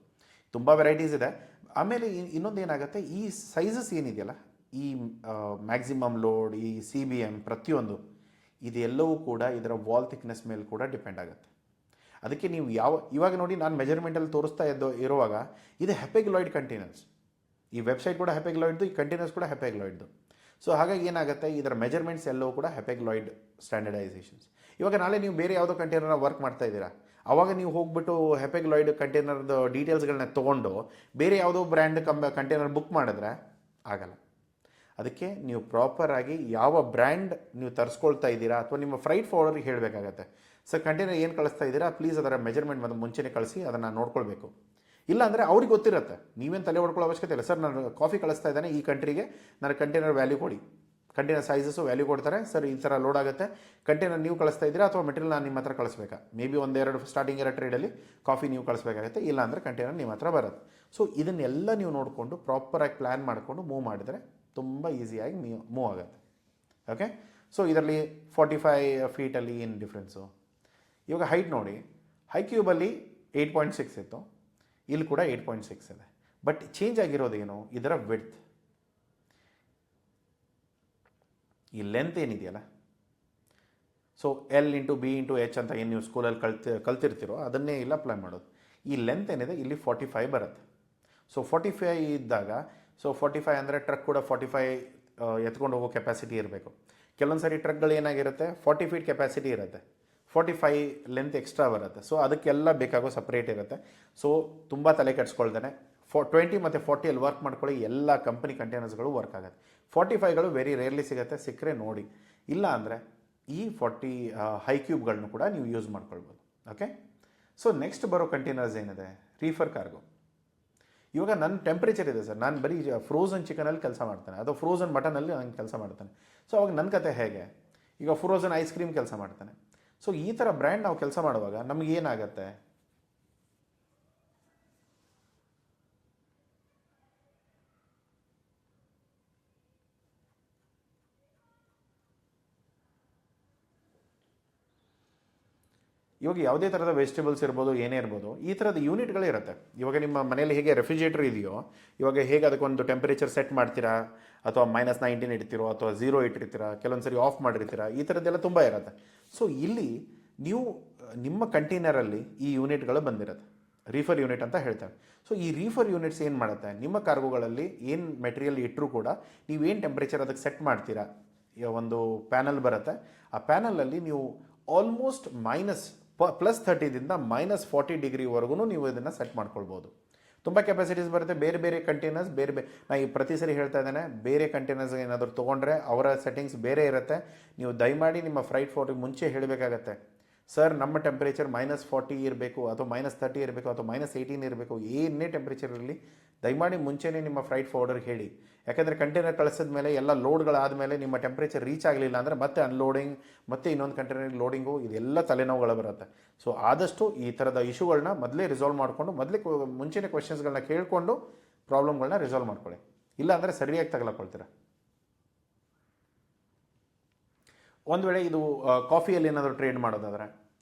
ತುಂಬ ವೆರೈಟೀಸ್ ಇದೆ. ಆಮೇಲೆ ಇನ್ನೊಂದು ಏನಾಗುತ್ತೆ, ಈ ಸೈಜಸ್ ಏನಿದೆಯಲ್ಲ, ಈ ಮ್ಯಾಕ್ಸಿಮಮ್ ಲೋಡ್, ಈ CBM ಪ್ರತಿಯೊಂದು ಇದೆಲ್ಲವೂ ಕೂಡ ಇದರ ವಾಲ್ ಥಿಕ್ನೆಸ್ ಮೇಲೆ ಕೂಡ ಡಿಪೆಂಡ್ ಆಗುತ್ತೆ. ಅದಕ್ಕೆ ನೀವು ಇವಾಗ ನೋಡಿ ನಾನು ಮೆಜರ್ಮೆಂಟಲ್ಲಿ ತೋರಿಸ್ತಾ ಇರುವಾಗ ಇದು ಹೆಪೆಗ್ಲಾಯ್ಡ್ ಕಂಟೈನರ್ಸ್. ಈ ವೆಬ್ಸೈಟ್ ಕೂಡ ಹೆಪೆಗ್ಲಾಯ್ಡ್ದು, ಈ ಕಂಟೈನರ್ಸ್ ಕೂಡ ಹೆಪೆಗ್ಲಾಯ್ಡ್ದು. ಸೊ ಹಾಗಾಗಿ ಏನಾಗುತ್ತೆ, ಇದರ ಮೆಜರ್ಮೆಂಟ್ಸ್ ಎಲ್ಲವೂ ಕೂಡ ಹೆಪೆಗ್ಲಾಯ್ಡ್ ಸ್ಟ್ಯಾಂಡರ್ಡೈಸೇಷನ್ಸ್. ಇವಾಗ ನಾಳೆ ನೀವು ಬೇರೆ ಯಾವುದೋ ಕಂಟೈನರ್ನ ವರ್ಕ್ ಮಾಡ್ತಾ ಇದ್ದೀರಾ, ಆವಾಗ ನೀವು ಹೋಗ್ಬಿಟ್ಟು ಹೆಪೆಗ್ಲಾಯ್ಡ್ ಕಂಟೈನರ್ದು ಡೀಟೇಲ್ಸ್ಗಳನ್ನ ತೊಗೊಂಡು ಬೇರೆ ಯಾವುದೋ ಬ್ರ್ಯಾಂಡ್ ಕಂಟೈನರ್ ಬುಕ್ ಮಾಡಿದ್ರೆ ಆಗಲ್ಲ. ಅದಕ್ಕೆ ನೀವು ಪ್ರಾಪರಾಗಿ ಯಾವ ಬ್ರ್ಯಾಂಡ್ ನೀವು ತರಿಸ್ಕೊಳ್ತಾ ಇದ್ದೀರಾ ಅಥವಾ ನಿಮ್ಮ ಫ್ರೈಟ್ ಫಾರ್ವರ್ಡ್ಗೆ ಹೇಳಬೇಕಾಗತ್ತೆ, ಸರ್ ಕಂಟೈನರ್ ಏನು ಕಳಿಸ್ತಾ ಇದ್ದೀರಾ ಪ್ಲೀಸ್ ಅದರ ಮೆಜರ್ಮೆಂಟ್ ಬಂದು ಮುಂಚೆನೇ ಕಳಿಸಿ, ಅದನ್ನು ನೋಡ್ಕೊಳ್ಬೇಕು. ಇಲ್ಲ ಅಂದರೆ ಅವ್ರಿಗೆ ಗೊತ್ತಿರುತ್ತೆ, ನೀವೇನು ತಲೆ ಹೊಡ್ಕೊಳ್ಳೋ ಅವಶ್ಯಕತೆ ಇಲ್ಲ. ಸರ್ ನಾನು ಕಾಫಿ ಕಳಿಸ್ತಾ ಇದ್ದಾನೆ ಈ ಕಂಟ್ರಿಗೆ, ನನ್ನ ಕಂಟೈನರ್ ವ್ಯಾಲ್ಯೂ ಕೊಡಿ. ಕಂಟೈನರ್ ಸೈಜಸ್ಸು ವ್ಯಾಲ್ಯೂ ಕೊಡ್ತಾರೆ. ಸರ್ ಈ ಥರ ಲೋಡ್ ಆಗುತ್ತೆ, ಕಂಟೈನರ್ ನೀವು ಕಳಿಸ್ತಾ ಇದ್ದೀರಾ ಅಥವಾ ಮೆಟೀರಿಯಲ್ ನಾನು ನಿಮ್ಮ ಹತ್ರ ಕಳಿಸ್ಬೇಕಾ? ಮೇ ಬಿ ಒಂದೆರಡು ಸ್ಟಾರ್ಟಿಂಗ್ ಇರೋ ಟ್ರೇಡಲ್ಲಿ ಕಾಫಿ ನೀವು ಕಳಿಸ್ಬೇಕಾಗುತ್ತೆ, ಇಲ್ಲ ಅಂದರೆ ಕಂಟೈನರ್ ನಿಮ್ಮ ಹತ್ರ ಬರುತ್ತೆ. ಸೊ ಇದನ್ನೆಲ್ಲ ನೀವು ನೋಡಿಕೊಂಡು ಪ್ರಾಪರಾಗಿ ಪ್ಲ್ಯಾನ್ ಮಾಡಿಕೊಂಡು ಮೂವ್ ಮಾಡಿದರೆ ತುಂಬ ಈಸಿಯಾಗಿ ಮೂವ್ ಆಗುತ್ತೆ. ಓಕೆ, ಸೊ ಇದರಲ್ಲಿ 45 ಫೀಟಲ್ಲಿ ಏನು ಡಿಫ್ರೆನ್ಸು? ಇವಾಗ ಹೈಟ್ ನೋಡಿ, ಹೈ ಕ್ಯೂಬಲ್ಲಿ 8.6 ಇತ್ತು, ಇಲ್ಲಿ ಕೂಡ 8.6 ಇದೆ. ಬಟ್ ಚೇಂಜ್ ಆಗಿರೋದೇನು, ಇದರ ವಿಡ್ತ್. ಈ ಲೆಂತ್ ಏನಿದೆಯಲ್ಲ, ಸೊ L/B/H ಅಂತ ಏನು ನೀವು ಸ್ಕೂಲಲ್ಲಿ ಕಲ್ತಿರ್ತೀರೋ ಅದನ್ನೇ ಇಲ್ಲ ಅಪ್ಲೈ ಮಾಡೋದು. ಈ ಲೆಂತ್ ಏನಿದೆ ಇಲ್ಲಿ 45 ಬರುತ್ತೆ. ಸೊ 45 ಇದ್ದಾಗ, ಸೊ 45 ಅಂದರೆ ಟ್ರಕ್ ಕೂಡ 45 ಎತ್ಕೊಂಡು ಹೋಗೋ ಕೆಪಾಸಿಟಿ ಇರಬೇಕು. ಕೆಲವೊಂದು ಸಾರಿ ಟ್ರಕ್ಗಳು ಏನಾಗಿರುತ್ತೆ 40 ಫೀಟ್ ಕೆಪಾಸಿಟಿ ಇರುತ್ತೆ, 45 ಲೆಂತ್ ಎಕ್ಸ್ಟ್ರಾ ಬರುತ್ತೆ. ಸೊ ಅದಕ್ಕೆಲ್ಲ ಬೇಕಾಗೋ ಸಪ್ರೇಟ್ ಇರುತ್ತೆ. ಸೊ ತುಂಬ ತಲೆ ಕೆಡಿಸ್ಕೊಳ್ತಾನೆ 20 ಮತ್ತು 40 ವರ್ಕ್ ಮಾಡ್ಕೊಳ್ಳಿ, ಎಲ್ಲ ಕಂಪನಿ ಕಂಟೈನರ್ಸ್ಗಳು ವರ್ಕ್ ಆಗುತ್ತೆ. 45ಗಳು ವೆರಿ ರೇರ್ಲಿ ಸಿಗುತ್ತೆ, ಸಿಕ್ಕರೆ ನೋಡಿ. ಇಲ್ಲ ಅಂದರೆ ಈ 40 ಹೈ ಕ್ಯೂಬ್ಗಳನ್ನು ಕೂಡ ನೀವು ಯೂಸ್ ಮಾಡ್ಕೊಳ್ಬೋದು. ಓಕೆ, ಸೊ ನೆಕ್ಸ್ಟ್ ಬರೋ ಕಂಟೈನರ್ಸ್ ಏನಿದೆ, ರೀಫರ್ ಕಾರ್ಗೋ. ಇವಾಗ ನನ್ನ ಟೆಂಪ್ರೇಚರ್ ಇದೆ ಸರ್, ನಾನು ಬರೀ ಫ್ರೋಝನ್ ಚಿಕನಲ್ಲಿ ಕೆಲಸ ಮಾಡ್ತಾನೆ ಅಥವಾ ಫ್ರೋಝನ್ ಮಟನಲ್ಲಿ ನಾನು ಕೆಲಸ ಮಾಡ್ತಾನೆ. ಸೊ ಅವಾಗ ನನ್ನ ಕತೆ ಹೇಗೆ, ಈಗ ಫ್ರೋಝನ್ ಐಸ್ ಕ್ರೀಮ್ ಕೆಲಸ ಮಾಡ್ತಾನೆ. ಸೊ ಈ ಥರ ಬ್ರ್ಯಾಂಡ್ ನಾವು ಕೆಲಸ ಮಾಡುವಾಗ ನಮಗೇನಾಗತ್ತೆ, ಇವಾಗ ಯಾವುದೇ ಥರದ ವೆಜಿಟೇಬಲ್ಸ್ ಇರ್ಬೋದು, ಏನೇ ಇರ್ಬೋದು, ಈ ಥರದ ಯೂನಿಟ್ಗಳೇ ಇರುತ್ತೆ. ಇವಾಗ ನಿಮ್ಮ ಮನೇಲಿ ಹೇಗೆ ರೆಫ್ರಿಜರೇಟರ್ ಇದೆಯೋ, ಇವಾಗ ಹೇಗೆ ಅದಕ್ಕೊಂದು ಟೆಂಪರೇಚರ್ ಸೆಟ್ ಮಾಡ್ತೀರಾ, ಅಥವಾ -19 ಇಡ್ತೀರೋ ಅಥವಾ 0 ಇಟ್ಟಿರ್ತೀರಾ, ಕೆಲವೊಂದು ಸರಿ ಆಫ್ ಮಾಡಿರ್ತೀರಾ, ಈ ಥರದ್ದೆಲ್ಲ ತುಂಬ ಇರುತ್ತೆ. ಸೊ ಇಲ್ಲಿ ನೀವು ನಿಮ್ಮ ಕಂಟೈನರಲ್ಲಿ ಈ ಯೂನಿಟ್ಗಳು ಬಂದಿರುತ್ತೆ, ರೀಫರ್ ಯೂನಿಟ್ ಅಂತ ಹೇಳ್ತಾರೆ. ಸೊ ಈ ರೀಫರ್ ಯೂನಿಟ್ಸ್ ಏನು ಮಾಡುತ್ತೆ, ನಿಮ್ಮ ಕಾರ್ಗೋಗಳಲ್ಲಿ ಏನು ಮೆಟೀರಿಯಲ್ ಇಟ್ಟರೂ ಕೂಡ ನೀವೇನು ಟೆಂಪ್ರೇಚರ್ ಅದಕ್ಕೆ ಸೆಟ್ ಮಾಡ್ತೀರಾ, ಒಂದು ಪ್ಯಾನಲ್ ಬರುತ್ತೆ. ಆ ಪ್ಯಾನಲಲ್ಲಿ ನೀವು ಆಲ್ಮೋಸ್ಟ್ +30ದಿಂದ -40 ಡಿಗ್ರಿವರೆಗೂ ನೀವು ಇದನ್ನು ಸೆಟ್ ಮಾಡ್ಕೊಳ್ಬೋದು. ತುಂಬ ಕೆಪಾಸಿಟೀಸ್ ಬರುತ್ತೆ. ಬೇರೆ ಬೇರೆ ಕಂಟೈನರ್ಸ್ ನಾನು ಈ ಪ್ರತಿ ಸರಿ ಹೇಳ್ತಾ ಇದ್ದೇನೆ, ಬೇರೆ ಕಂಟೈನರ್ಸ್ ಏನಾದರೂ ತೊಗೊಂಡ್ರೆ ಅವರ ಸೆಟ್ಟಿಂಗ್ಸ್ ಬೇರೆ ಇರುತ್ತೆ. ನೀವು ದಯಮಾಡಿ ನಿಮ್ಮ ಫ್ರೈಟ್ ಫಾರ್ವರ್ಡ್ಗೆ ಮುಂಚೆ ಹೇಳಬೇಕಾಗತ್ತೆ, ಸರ್ ನಮ್ಮ ಟೆಂಪ್ರೇಚರ್ -40 ಇರಬೇಕು ಅಥವಾ -30 ಇರಬೇಕು ಅಥವಾ -18 ಇರಬೇಕು, ಏನೇ ಟೆಂಪ್ರೇಚರ್ ಇರಲಿ ದಯಮಾಡಿ ಮುಂಚೆನೇ ನಿಮ್ಮ ಫ್ರೈಟ್ ಫಾರ್ವರ್ಡರ್ಗೆ ಹೇಳಿ. ಯಾಕೆಂದರೆ ಕಂಟೈನರ್ ಕಳಿಸಿದ ಮೇಲೆ ಎಲ್ಲ ಲೋಡ್ಗಳಾದ ಮೇಲೆ ನಿಮ್ಮ ಟೆಂಪ್ರೇಚರ್ ರೀಚ್ ಆಗಲಿಲ್ಲ ಅಂದರೆ ಮತ್ತೆ ಅನ್ಲೋಡಿಂಗ್, ಮತ್ತೆ ಇನ್ನೊಂದು ಕಂಟೈನರ್ ಲೋಡಿಂಗು, ಇದೆಲ್ಲ ತಲೆನೋವುಗಳು ಬರುತ್ತೆ. ಸೊ ಆದಷ್ಟು ಈ ಥರದ ಇಶ್ಯೂಗಳನ್ನ ಮೊದಲೇ ರಿಸಾಲ್ವ್ ಮಾಡಿಕೊಂಡು, ಮುಂಚೆನೇ ಕ್ವೆಶನ್ಸ್ಗಳನ್ನ ಕೇಳಿಕೊಂಡು ಪ್ರಾಬ್ಲಮ್ಗಳನ್ನ ರಿಸಾಲ್ವ್ ಮಾಡ್ಕೊಳ್ಳಿ. ಇಲ್ಲ ಅಂದರೆ ಸರಿಯಾಗಿ ತಗೊಳ್ಕೊಳ್ತೀರ. ಒಂದು ವೇಳೆ ಇದು ಕಾಫಿಯಲ್ಲಿ ಏನಾದರೂ ಟ್ರೇಡ್ ಮಾಡೋದಾದರೆ,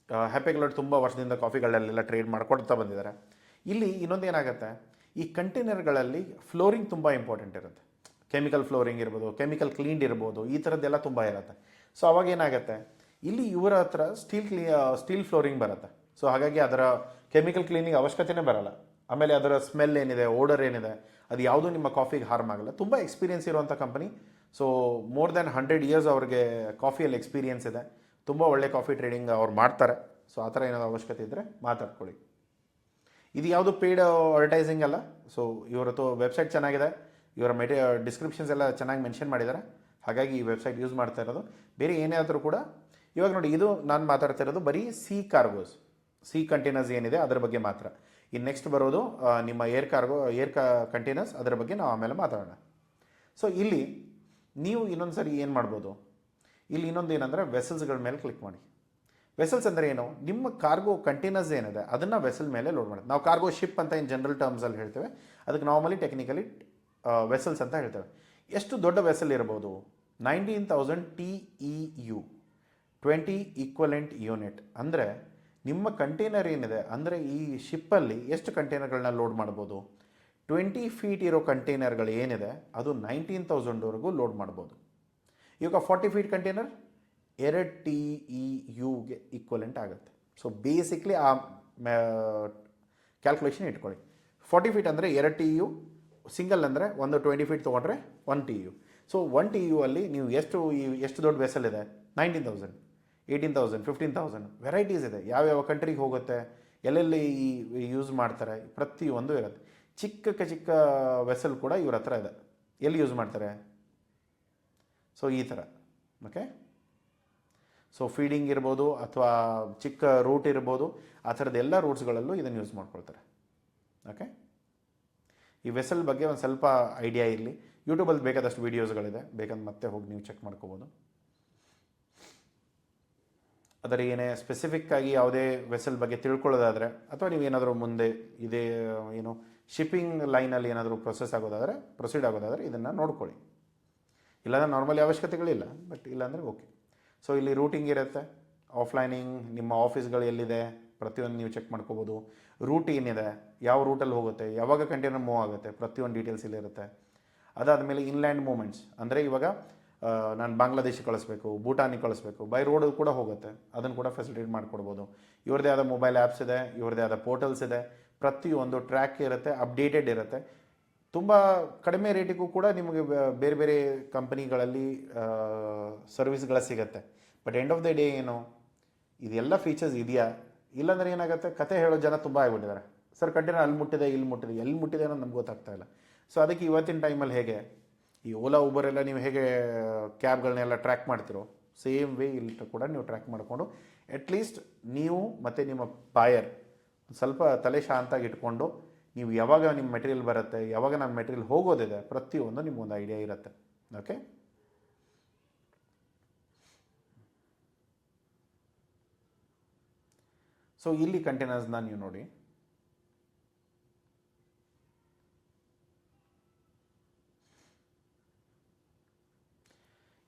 ಹೆಪೆಗ್ಲಾಯ್ಡ್ ತುಂಬ ವರ್ಷದಿಂದ ಕಾಫಿಗಳಲ್ಲೆಲ್ಲ ಟ್ರೇಡ್ ಮಾಡ್ಕೊಡ್ತಾ ಬಂದಿದ್ದಾರೆ. ಇಲ್ಲಿ ಇನ್ನೊಂದು ಏನಾಗುತ್ತೆ, ಈ ಕಂಟೈನರ್ಗಳಲ್ಲಿ ಫ್ಲೋರಿಂಗ್ ತುಂಬ ಇಂಪಾರ್ಟೆಂಟ್ ಇರುತ್ತೆ. ಕೆಮಿಕಲ್ ಫ್ಲೋರಿಂಗ್ ಇರ್ಬೋದು, ಕೆಮಿಕಲ್ ಕ್ಲೀನ್ಡ್ ಇರ್ಬೋದು, ಈ ಥರದ್ದೆಲ್ಲ ತುಂಬ ಇರುತ್ತೆ. ಸೊ ಅವಾಗ ಏನಾಗುತ್ತೆ, ಇಲ್ಲಿ ಇವರ ಹತ್ರ ಸ್ಟೀಲ್ ಫ್ಲೋರಿಂಗ್ ಬರುತ್ತೆ. ಸೊ ಹಾಗಾಗಿ ಅದರ ಕೆಮಿಕಲ್ ಕ್ಲೀನಿಂಗ್ ಅವಶ್ಯಕತೆಯೇ ಬರಲ್ಲ. ಆಮೇಲೆ ಅದರ ಸ್ಮೆಲ್ ಏನಿದೆ, ಓಡರ್ ಏನಿದೆ, ಅದು ಯಾವುದೂ ನಿಮ್ಮ ಕಾಫಿಗೆ ಹಾರ್ಮ್ ಆಗಲ್ಲ. ತುಂಬ ಎಕ್ಸ್ಪೀರಿಯನ್ಸ್ ಇರುವಂಥ company. So more than 100 years ಅವ್ರಿಗೆ ಕಾಫಿಯಲ್ಲಿ ಎಕ್ಸ್ಪೀರಿಯನ್ಸ್ ಇದೆ. ತುಂಬ ಒಳ್ಳೆ ಕಾಫಿ ಟ್ರೇಡಿಂಗ್ ಅವ್ರು ಮಾಡ್ತಾರೆ. ಸೊ ಆ ಥರ ಏನಾದರೂ ಅವಶ್ಯಕತೆ ಇದ್ದರೆ ಮಾತಾಡ್ಕೊಳ್ಳಿ. ಇದು ಯಾವುದು ಪೇಯ್ಡ್ ಅಡ್ವರ್ಟೈಸಿಂಗ್ ಅಲ್ಲ. ಸೊ ಇವರದ್ದು ವೆಬ್ಸೈಟ್ ಚೆನ್ನಾಗಿದೆ, ಇವರ ಡಿಸ್ಕ್ರಿಪ್ಷನ್ಸ್ ಎಲ್ಲ ಚೆನ್ನಾಗಿ ಮೆನ್ಷನ್ ಮಾಡಿದ್ದಾರೆ. ಹಾಗಾಗಿ ಈ ವೆಬ್ಸೈಟ್ ಯೂಸ್ ಮಾಡ್ತಾ ಇರೋದು. ಬೇರೆ ಏನೇ ಆದರೂ ಕೂಡ ಇವಾಗ ನೋಡಿ, ಇದು ನಾನು ಮಾತಾಡ್ತಾ ಇರೋದು ಬರೀ ಸಿ ಕಾರ್ಗೋಸ್, ಸಿ ಕಂಟೈನರ್ಸ್ ಏನಿದೆ ಅದರ ಬಗ್ಗೆ ಮಾತ್ರ. ಇನ್ನು ನೆಕ್ಸ್ಟ್ ಬರೋದು ನಿಮ್ಮ ಏರ್ ಕಂಟೈನರ್ಸ್, ಅದರ ಬಗ್ಗೆ ನಾವು ಆಮೇಲೆ ಮಾತಾಡೋಣ. ಸೊ ಇಲ್ಲಿ ನೀವು ಇನ್ನೊಂದು ಸರಿ ಏನು ಮಾಡ್ಬೋದು, ಇಲ್ಲಿ ಇನ್ನೊಂದು ಏನಂದರೆ ವೆಸಲ್ಸ್ಗಳ ಮೇಲೆ ಕ್ಲಿಕ್ ಮಾಡಿ. ವೆಸಲ್ಸ್ ಅಂದರೆ ಏನು, ನಿಮ್ಮ ಕಾರ್ಗೋ ಕಂಟೈನರ್ಸ್ ಏನಿದೆ ಅದನ್ನು ವೆಸಲ್ ಮೇಲೆ ಲೋಡ್ ಮಾಡೋದು. ನಾವು ಕಾರ್ಗೋ ಶಿಪ್ ಅಂತ ಏನು ಜನರಲ್ ಟರ್ಮ್ಸಲ್ಲಿ ಹೇಳ್ತೇವೆ, ಅದಕ್ಕೆ ನಾರ್ಮಲಿ ಟೆಕ್ನಿಕಲಿ ವೆಸಲ್ಸ್ ಅಂತ ಹೇಳ್ತೇವೆ. ಎಷ್ಟು ದೊಡ್ಡ ವೆಸಲ್ ಇರ್ಬೋದು, 19,000 TEU, 20 ಈಕ್ವಲೆಂಟ್ ಯೂನಿಟ್. ಅಂದರೆ ನಿಮ್ಮ ಕಂಟೈನರ್ ಏನಿದೆ, ಅಂದರೆ ಈ ಶಿಪ್ಪಲ್ಲಿ ಎಷ್ಟು ಕಂಟೈನರ್ಗಳನ್ನ ಲೋಡ್ ಮಾಡ್ಬೋದು, 20 ಫೀಟ್ ಇರೋ ಕಂಟೈನರ್ಗಳು ಏನಿದೆ ಅದು 19,000ವರೆಗೂ ಲೋಡ್ ಮಾಡ್ಬೋದು. ಇವಾಗ 40 ಫೀಟ್ ಕಂಟೈನರ್ 2 TEUಗೆ ಈಕ್ವಲೆಂಟ್ ಆಗುತ್ತೆ. ಸೊ ಬೇಸಿಕ್ಲಿ ಆ ಕ್ಯಾಲ್ಕುಲೇಷನ್ ಇಟ್ಕೊಳ್ಳಿ. 40 ಫೀಟ್ ಅಂದರೆ 2 TEU, ಸಿಂಗಲ್ ಅಂದರೆ ಒಂದು 20 ಫೀಟ್ ತೊಗೊಂಡ್ರೆ 1 TEU. ಸೊ 1 TEU ಅಲ್ಲಿ ನೀವು ಎಷ್ಟು ದೊಡ್ಡ ವೆಸಲ್ ಇದೆ, 19,000, 18,000, 15,000 ವೆರೈಟೀಸ್ ಇದೆ. ಯಾವ್ಯಾವ ಕಂಟ್ರಿಗೆ ಹೋಗುತ್ತೆ, ಎಲ್ಲೆಲ್ಲಿ ಯೂಸ್ ಮಾಡ್ತಾರೆ, ಪ್ರತಿಯೊಂದು ಇರುತ್ತೆ. ಚಿಕ್ಕ ವೆಸಲ್ ಕೂಡ ಇವ್ರ ಹತ್ರ ಇದೆ. ಎಲ್ಲಿ ಯೂಸ್ ಮಾಡ್ತಾರೆ, ಸೊ ಈ ಥರ. ಓಕೆ, ಸೊ ಫೀಡಿಂಗ್ ಇರ್ಬೋದು ಅಥವಾ ಚಿಕ್ಕ ರೂಟ್ ಇರ್ಬೋದು, ಆ ಥರದ ಎಲ್ಲ ರೂಟ್ಸ್ಗಳಲ್ಲೂ ಇದನ್ನು ಯೂಸ್ ಮಾಡ್ಕೊಳ್ತಾರೆ. ಓಕೆ, ಈ ವೆಸಲ್ ಬಗ್ಗೆ ಒಂದು ಸ್ವಲ್ಪ ಐಡಿಯಾ ಇರಲಿ. ಯೂಟ್ಯೂಬಲ್ಲಿ ಬೇಕಾದಷ್ಟು ವೀಡಿಯೋಸ್ಗಳಿದೆ, ಬೇಕಂದ್ರೆ ಮತ್ತೆ ಹೋಗಿ ನೀವು ಚೆಕ್ ಮಾಡ್ಕೋಬೋದು. ಅದರ ಏನೇ ಸ್ಪೆಸಿಫಿಕ್ ಆಗಿ ಯಾವುದೇ ವೆಸಲ್ ಬಗ್ಗೆ ತಿಳ್ಕೊಳ್ಳೋದಾದರೆ, ಅಥವಾ ನೀವೇನಾದರೂ ಮುಂದೆ ಇದೇ ಏನು ಶಿಪ್ಪಿಂಗ್ ಲೈನಲ್ಲಿ ಏನಾದರೂ ಪ್ರೊಸೀಡ್ ಆಗೋದಾದರೆ ಇದನ್ನು ನೋಡ್ಕೊಳ್ಳಿ. ಇಲ್ಲಾಂದರೆ ನಾರ್ಮಲಿ ಅವಶ್ಯಕತೆಗಳಿಲ್ಲ, ಬಟ್ ಇಲ್ಲಾಂದರೆ ಓಕೆ. ಸೊ ಇಲ್ಲಿ ರೂಟಿಂಗ್ ಇರುತ್ತೆ, ಆಫ್ಲೈನಿಂಗ್, ನಿಮ್ಮ ಆಫೀಸ್ಗಳು ಎಲ್ಲಿದೆ ಪ್ರತಿಯೊಂದು ನೀವು ಚೆಕ್ ಮಾಡ್ಕೋಬೋದು. ರೂಟ್ ಏನಿದೆ, ಯಾವ ರೂಟಲ್ಲಿ ಹೋಗುತ್ತೆ, ಯಾವಾಗ ಕಂಟೈನರ್ ಮೂವ್ ಆಗುತ್ತೆ, ಪ್ರತಿಯೊಂದು ಡೀಟೇಲ್ಸ್ ಇಲ್ಲಿರುತ್ತೆ. ಅದಾದಮೇಲೆ ಇನ್ಲ್ಯಾಂಡ್ ಮೂವ್ಮೆಂಟ್ಸ್, ಅಂದರೆ ಇವಾಗ ನಾನು ಬಾಂಗ್ಲಾದೇಶಕ್ಕೆ ಕಳಿಸ್ಬೇಕು, ಭೂಟಾನಿಗೆ ಕಳಿಸ್ಬೇಕು, ಬೈ ರೋಡ್ ಕೂಡ ಹೋಗುತ್ತೆ, ಅದನ್ನು ಕೂಡ ಫೆಸಿಲಿಟೇಟ್ ಮಾಡಿಕೊಡ್ಬೋದು. ಇವ್ರದ್ದೇ ಆದ ಮೊಬೈಲ್ ಆ್ಯಪ್ಸ್ ಇದೆ, ಇವ್ರದ್ದೇ ಆದ ಪೋರ್ಟಲ್ಸ್ ಇದೆ, ಪ್ರತಿಯೊಂದು ಟ್ರ್ಯಾಕ್ ಇರುತ್ತೆ, ಅಪ್ಡೇಟೆಡ್ ಇರುತ್ತೆ. ತುಂಬ ಕಡಿಮೆ ರೇಟಿಗೂ ಕೂಡ ನಿಮಗೆ ಬೇರೆ ಬೇರೆ ಕಂಪನಿಗಳಲ್ಲಿ ಸರ್ವಿಸ್ಗಳು ಸಿಗುತ್ತೆ. But end of the day ಏನು, ಇದೆಲ್ಲ ಫೀಚರ್ಸ್ ಇದೆಯಾ, ಇಲ್ಲಾಂದರೆ ಏನಾಗುತ್ತೆ, ಕತೆ ಹೇಳೋ ಜನ ತುಂಬ ಆಗಿಬಿಟ್ಟಿದ್ದಾರೆ. ಸರ್ ಕಂಟೈನರ್ ಅಲ್ಲಿ ಮುಟ್ಟಿದೆ, ಇಲ್ಲಿ ಮುಟ್ಟಿದೆ, ಎಲ್ಲಿ ಮುಟ್ಟಿದೆ ಅನ್ನೋದು ನಮ್ಗೆ ಗೊತ್ತಾಗ್ತಾ ಇಲ್ಲ. ಸೊ ಅದಕ್ಕೆ ಇವತ್ತಿನ ಟೈಮಲ್ಲಿ ಹೇಗೆ ಈ ಓಲಾ ಊಬರ್ ಎಲ್ಲ ನೀವು ಹೇಗೆ ಕ್ಯಾಬ್ಗಳನ್ನೆಲ್ಲ ಟ್ರ್ಯಾಕ್ ಮಾಡ್ತಿರೋ, ಸೇಮ್ ವೇ ಇಲ್ಲಿ ಕೂಡ ನೀವು ಟ್ರ್ಯಾಕ್ ಮಾಡಿಕೊಂಡು ಅಟ್ಲೀಸ್ಟ್ ನೀವು ಮತ್ತು ನಿಮ್ಮ ಬಾಯರ್ ಸ್ವಲ್ಪ ತಲೆ ಶಾಂತಾಗಿ ಇಟ್ಕೊಂಡು, ನೀವು ಯಾವಾಗ ನಿಮ್ಮ ಮೆಟೀರಿಯಲ್ ಬರುತ್ತೆ, ಯಾವಾಗ ನನ್ನ ಮೆಟೀರಿಯಲ್ ಹೋಗೋದಿದೆ, ಪ್ರತಿಯೊಂದು ನಿಮಗೊಂದು ಐಡಿಯಾ ಇರುತ್ತೆ. ಓಕೆ, ಸೊ ಇಲ್ಲಿ ಕಂಟೈನರ್ಸ್ನ ನೀವು ನೋಡಿ,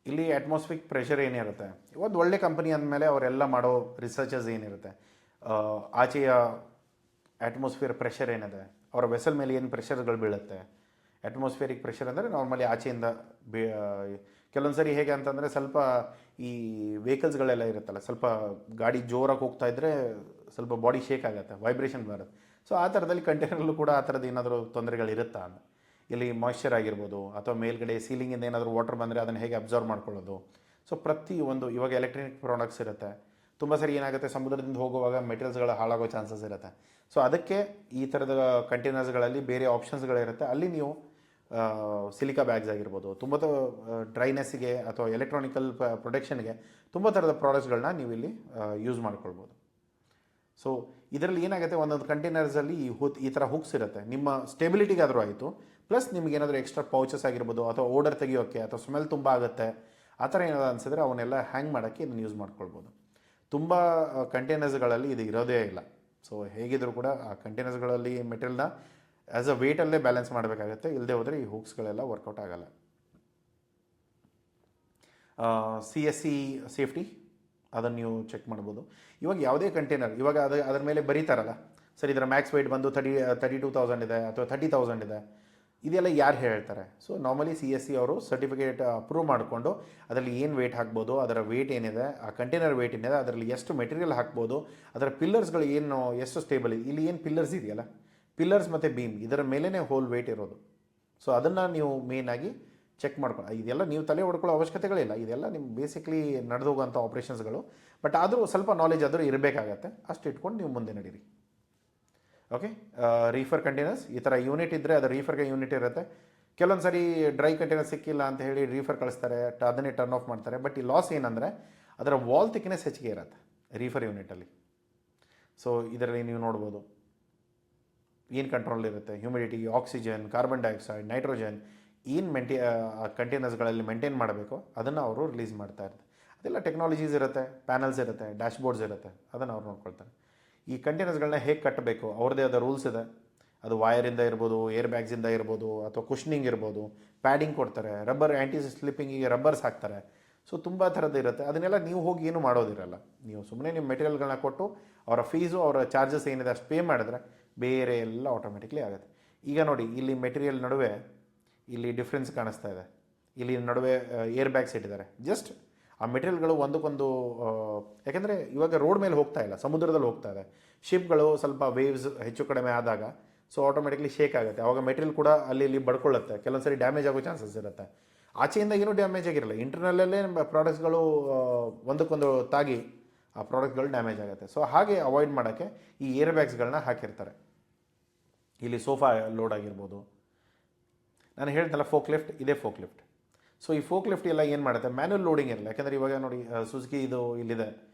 ಇಲ್ಲಿ ಅಟ್ಮಾಸ್ಫಿಕ್ ಪ್ರೆಷರ್ ಏನಿರುತ್ತೆ, ಒಂದು ಒಳ್ಳೆ ಕಂಪನಿ ಅಂದಮೇಲೆ ಅವರೆಲ್ಲ ಮಾಡೋ ರಿಸರ್ಚಸ್ ಏನಿರುತ್ತೆ, ಆಚೆಯ ಅಟ್ಮಾಸ್ಫಿಯರ್ ಪ್ರೆಷರ್ ಏನಿದೆ, ಅವರ ವೆಸಲ್ ಮೇಲೆ ಏನು ಪ್ರೆಷರ್ಗಳು ಬೀಳುತ್ತೆ. ಅಟ್ಮಾಸ್ಫಿಯರಿಕ್ ಪ್ರೆಷರ್ ಅಂದರೆ ನಾರ್ಮಲಿ ಆಚೆಯಿಂದ ಕೆಲವೊಂದು ಸರಿ ಹೇಗೆ ಅಂತಂದರೆ, ಸ್ವಲ್ಪ ಈ ವೆಹಿಕಲ್ಸ್ಗಳೆಲ್ಲ ಇರುತ್ತಲ್ಲ, ಸ್ವಲ್ಪ ಗಾಡಿ ಜೋರಾಗಿ ಹೋಗ್ತಾ ಇದ್ದರೆ ಸ್ವಲ್ಪ ಬಾಡಿ ಶೇಕ್ ಆಗುತ್ತೆ, ವೈಬ್ರೇಷನ್ ಬರುತ್ತೆ. ಸೊ ಆ ಥರದಲ್ಲಿ ಕಂಟೈನರ್ಲ್ಲೂ ಕೂಡ ಆ ಥರದ್ದು ಏನಾದರೂ ತೊಂದರೆಗಳಿರುತ್ತಾ ಅಂತ. ಇಲ್ಲಿ ಮಾಯ್ಶ್ಚರ್ ಆಗಿರ್ಬೋದು, ಅಥವಾ ಮೇಲ್ಗಡೆ ಸೀಲಿಂಗಿಂದ ಏನಾದರೂ ವಾಟರ್ ಬಂದರೆ ಅದನ್ನು ಹೇಗೆ ಅಬ್ಸರ್ವ್ ಮಾಡ್ಕೊಳ್ಳೋದು. ಸೊ ಪ್ರತಿಯೊಂದು ಇವಾಗ ಎಲೆಕ್ಟ್ರಾನಿಕ್ ಪ್ರಾಡಕ್ಟ್ಸ್ ಇರುತ್ತೆ, ತುಂಬ ಸರಿ ಏನಾಗುತ್ತೆ, ಸಮುದ್ರದಿಂದ ಹೋಗುವಾಗ ಮೆಟೀರಿಯಲ್ಸ್ಗಳು ಹಾಳಾಗೋ ಚಾನ್ಸಸ್ ಇರುತ್ತೆ. ಸೊ ಅದಕ್ಕೆ ಈ ಥರದ ಕಂಟೈನರ್ಸ್ಗಳಲ್ಲಿ ಬೇರೆ ಆಪ್ಷನ್ಸ್ಗಳಿರುತ್ತೆ. ಅಲ್ಲಿ ನೀವು ಸಿಲಿಕಾ ಬ್ಯಾಗ್ಸ್ ಆಗಿರ್ಬೋದು, ತುಂಬ ಡ್ರೈನೆಸ್ಸಿಗೆ ಅಥವಾ ಎಲೆಕ್ಟ್ರಾನಿಕಲ್ ಪ್ರೊಟೆಕ್ಷನ್ಗೆ ತುಂಬ ಥರದ ಪ್ರಾಡಕ್ಟ್ಸ್ಗಳನ್ನ ನೀವು ಇಲ್ಲಿ ಯೂಸ್ ಮಾಡ್ಕೊಳ್ಬೋದು. ಸೊ ಇದರಲ್ಲಿ ಏನಾಗುತ್ತೆ, ಒಂದೊಂದು ಕಂಟೈನರ್ಸಲ್ಲಿ ಈ ಥರ ಹುಕ್ಸ್ ಇರುತ್ತೆ, ನಿಮ್ಮ ಸ್ಟೆಬಿಲಿಟಿಗಾದರೂ ಆಯಿತು, ಪ್ಲಸ್ ನಿಮಗೇನಾದರೂ ಎಕ್ಸ್ಟ್ರಾ ಪೌಚಸ್ ಆಗಿರ್ಬೋದು, ಅಥವಾ ಓಡರ್ ತೆಗಿಯೋಕ್ಕೆ, ಅಥವಾ ಸ್ಮೆಲ್ ತುಂಬ ಆಗುತ್ತೆ, ಆ ಥರ ಏನಾದ್ರು ಅನಿಸಿದ್ರೆ ಅವನ್ನೆಲ್ಲ ಹ್ಯಾಂಗ್ ಮಾಡೋಕ್ಕೆ ಇದನ್ನು ಯೂಸ್ ಮಾಡ್ಕೊಳ್ಬೋದು. ತುಂಬ ಕಂಟೈನರ್ಸ್ಗಳಲ್ಲಿ ಇದು ಇರೋದೇ ಇಲ್ಲ. ಸೊ ಹೇಗಿದ್ರೂ ಕೂಡ ಆ ಕಂಟೈನರ್ಸ್ಗಳಲ್ಲಿ ಮೆಟೀರಿಯಲ್ನ ಆ್ಯಸ್ ಅ ವೇಟಲ್ಲೇ ಬ್ಯಾಲೆನ್ಸ್ ಮಾಡಬೇಕಾಗತ್ತೆ, ಇಲ್ಲದೆ ಹೋದರೆ ಈ ಹುಕ್ಸ್ಗಳೆಲ್ಲ ವರ್ಕೌಟ್ ಆಗೋಲ್ಲ. CSC ಸೇಫ್ಟಿ ಅದನ್ನು ನೀವು ಚೆಕ್ ಮಾಡ್ಬೋದು. ಇವಾಗ ಯಾವುದೇ ಕಂಟೈನರ್, ಇವಾಗ ಅದರ ಮೇಲೆ ಬರೀತಾರಲ್ಲ, ಸರ್ ಇದರ ಮ್ಯಾಕ್ಸ್ ವೆಯ್ಟ್ ಬಂದು 32,000 ಇದೆ ಅಥವಾ 30,000 ಇದೆ, ಇದೆಲ್ಲ ಯಾರು ಹೇಳ್ತಾರೆ. ಸೊ ನಾರ್ಮಲಿ CSC ಅವರು ಸರ್ಟಿಫಿಕೇಟ್ ಅಪ್ರೂವ್ ಮಾಡಿಕೊಂಡು ಅದರಲ್ಲಿ ಏನು ವೆಯ್ಟ್ ಹಾಕ್ಬೋದು, ಅದರ ವೆಯ್ಟ್ ಏನಿದೆ, ಆ ಕಂಟೈನರ್ ವೆಯ್ಟ್ ಏನಿದೆ, ಅದರಲ್ಲಿ ಎಷ್ಟು ಮೆಟೀರಿಯಲ್ ಹಾಕ್ಬೋದು, ಅದರ ಪಿಲ್ಲರ್ಸ್ಗಳು ಏನು ಎಷ್ಟು ಸ್ಟೇಬಲ್, ಇಲ್ಲಿ ಏನು ಪಿಲ್ಲರ್ಸ್ ಇದೆಯಲ್ಲ, ಪಿಲ್ಲರ್ಸ್ ಮತ್ತು ಬೀಮ್, ಇದರ ಮೇಲೇ ಹೋಲ್ ವೆಯ್ಟ್ ಇರೋದು. ಸೊ ಅದನ್ನು ನೀವು ಮೇಯ್ನಾಗಿ ಚೆಕ್ ಮಾಡ್ಕೊಳ್ಳಿ. ಇದೆಲ್ಲ ನೀವು ತಲೆ ಹೊಡ್ಕೊಳ್ಳೋ ಅವಶ್ಯಕತೆಗಳಿಲ್ಲ, ಇದೆಲ್ಲ ನಿಮ್ಮ ಬೇಸಿಕ್ಲಿ ನಡೆದು ಹೋಗೋಂಥ ಆಪ್ರೇಷನ್ಸ್ಗಳು. ಬಟ್ ಆದರೂ ಸ್ವಲ್ಪ ನಾಲೆಜ್ ಆದರೂ ಇರಬೇಕಾಗತ್ತೆ, ಅಷ್ಟು ಇಟ್ಕೊಂಡು ನೀವು ಮುಂದೆ ನಡೀರಿ. ಓಕೆ, ರೀಫರ್ ಕಂಟೈನರ್ಸ್ ಈ ಥರ ಯೂನಿಟ್ ಇದ್ದರೆ ಅದು ರೀಫರ್ಗೆ ಯೂನಿಟ್ ಇರುತ್ತೆ. ಕೆಲವೊಂದು ಸರಿ ಡ್ರೈ ಕಂಟೈನರ್ ಸಿಕ್ಕಿಲ್ಲ ಅಂತ ಹೇಳಿ ರೀಫರ್ ಕಳಿಸ್ತಾರೆ, ಅದನ್ನೇ ಟರ್ನ್ ಆಫ್ ಮಾಡ್ತಾರೆ. ಬಟ್ ಈ ಲಾಸ್ ಏನಂದರೆ ಅದರ ವಾಲ್ ಥಿಕ್ನೆಸ್ ಹೆಚ್ಚಿಗೆ ಇರುತ್ತೆ ರೀಫರ್ ಯೂನಿಟಲ್ಲಿ. ಸೊ ಇದರಲ್ಲಿ ನೀವು ನೋಡ್ಬೋದು, ಏನು ಕಂಟ್ರೋಲ್ ಇರುತ್ತೆ, humidity, oxygen, carbon dioxide, nitrogen ಏನು ಕಂಟೈನರ್ಸ್ಗಳಲ್ಲಿ ಮೇಂಟೈನ್ ಮಾಡಬೇಕು ಅದನ್ನು ಅವರು ರಿಲೀಸ್ ಮಾಡ್ತಾ ಇರ್ತಾರೆ. ಅದೆಲ್ಲ ಟೆಕ್ನಾಲಜೀಸ್ ಇರುತ್ತೆ, ಪ್ಯಾನಲ್ಸ್ ಇರುತ್ತೆ, ಡ್ಯಾಶ್ಬೋರ್ಡ್ಸ್ ಇರುತ್ತೆ, ಅದನ್ನು ಅವ್ರು ನೋಡ್ಕೊಳ್ತಾರೆ. ಈ ಕಂಟೈನರ್ಸ್ಗಳನ್ನ ಹೇಗೆ ಕಟ್ಟಬೇಕು ಅವ್ರದ್ದೇ ಆದ ರೂಲ್ಸ್ ಇದೆ. ಅದು ವಯರಿಂದ ಇರ್ಬೋದು, ಏರ್ ಬ್ಯಾಗ್ಸಿಂದ ಇರ್ಬೋದು, ಅಥವಾ ಕುಷ್ನಿಂಗ್ ಇರ್ಬೋದು, ಪ್ಯಾಡಿಂಗ್ ಕೊಡ್ತಾರೆ, ರಬ್ಬರ್ ಆ್ಯಂಟಿ ಸ್ಲಿಪ್ಪಿಂಗಿಗೆ ರಬ್ಬರ್ಸ್ ಹಾಕ್ತಾರೆ. ಸೊ ತುಂಬ ಥರದ್ದು ಇರುತ್ತೆ. ಅದನ್ನೆಲ್ಲ ನೀವು ಹೋಗಿ ಏನು ಮಾಡೋದಿರಲ್ಲ. ನೀವು ಸುಮ್ಮನೆ ನಿಮ್ಮ ಮೆಟೀರಿಯಲ್ಗಳನ್ನ ಕೊಟ್ಟು ಅವರ ಫೀಸು ಅವರ ಚಾರ್ಜಸ್ ಏನಿದೆ ಅಷ್ಟು ಪೇ ಮಾಡಿದ್ರೆ ಬೇರೆ ಎಲ್ಲ ಆಟೋಮೆಟಿಕ್ಲಿ ಆಗುತ್ತೆ. ಈಗ ನೋಡಿ, ಇಲ್ಲಿ ಮೆಟೀರಿಯಲ್ ನಡುವೆ ಇಲ್ಲಿ ಡಿಫ್ರೆನ್ಸ್ ಕಾಣಿಸ್ತಾ ಇದೆ. ಇಲ್ಲಿ ನಡುವೆ ಏರ್ ಬ್ಯಾಗ್ಸ್ ಇಟ್ಟಿದ್ದಾರೆ. ಜಸ್ಟ್ ಆ ಮೆಟೀರಿಯಲ್ಗಳು ಒಂದಕ್ಕೊಂದು, ಯಾಕೆಂದರೆ ಇವಾಗ ರೋಡ್ ಮೇಲೆ ಹೋಗ್ತಾ ಇಲ್ಲ, ಸಮುದ್ರದಲ್ಲಿ ಹೋಗ್ತಾ ಇದೆ. ಶಿಪ್ಗಳು ಸ್ವಲ್ಪ ವೇವ್ಸ್ ಹೆಚ್ಚು ಕಡಿಮೆ ಆದಾಗ ಸೊ ಆಟೋಮೆಟಿಕ್ಲಿ ಶೇಕ್ ಆಗುತ್ತೆ. ಆವಾಗ ಮೆಟೀರಿಯಲ್ ಕೂಡ ಅಲ್ಲಿ ಇಲ್ಲಿ ಬಡ್ಕೊಳ್ಳುತ್ತೆ, ಕೆಲವೊಂದು ಸರಿ ಡ್ಯಾಮೇಜ್ ಆಗೋ ಚಾನ್ಸಸ್ ಇರುತ್ತೆ. ಆಚೆಯಿಂದ ಏನೂ ಡ್ಯಾಮೇಜ್ ಆಗಿರಲ್ಲ, ಇಂಟರ್ನಲ್ಲೇ ನಮ್ಮ ಪ್ರಾಡಕ್ಟ್ಸ್ಗಳು ಒಂದಕ್ಕೊಂದು ತಾಗಿ ಆ ಪ್ರಾಡಕ್ಟ್ಗಳು ಡ್ಯಾಮೇಜ್ ಆಗುತ್ತೆ. ಸೊ ಹಾಗೆ ಅವಾಯ್ಡ್ ಮಾಡೋಕ್ಕೆ ಈ ಏರ್ ಬ್ಯಾಗ್ಸ್ಗಳನ್ನ ಹಾಕಿರ್ತಾರೆ. ಇಲ್ಲಿ ಸೋಫಾ ಲೋಡ್ ಆಗಿರ್ಬೋದು. ನಾನು ಹೇಳ್ತಲ್ಲ ಫೋಕ್ ಲಿಫ್ಟ್, ಇದೇ ಫೋಕ್ ಲಿಫ್ಟ್. ಸೊ ಈ ಫೋಕ್ ಲಿಫ್ಟ್ ಎಲ್ಲ ಏನು ಮಾಡುತ್ತೆ, ಮ್ಯಾನ್ಯಲ್ ಲೋಡಿಂಗ್ ಇರಲ್ಲ. ಯಾಕಂದರೆ ಇವಾಗ ನೋಡಿ ಸುಜುಕಿ ಇದು ಇಲ್ಲಿದೆ,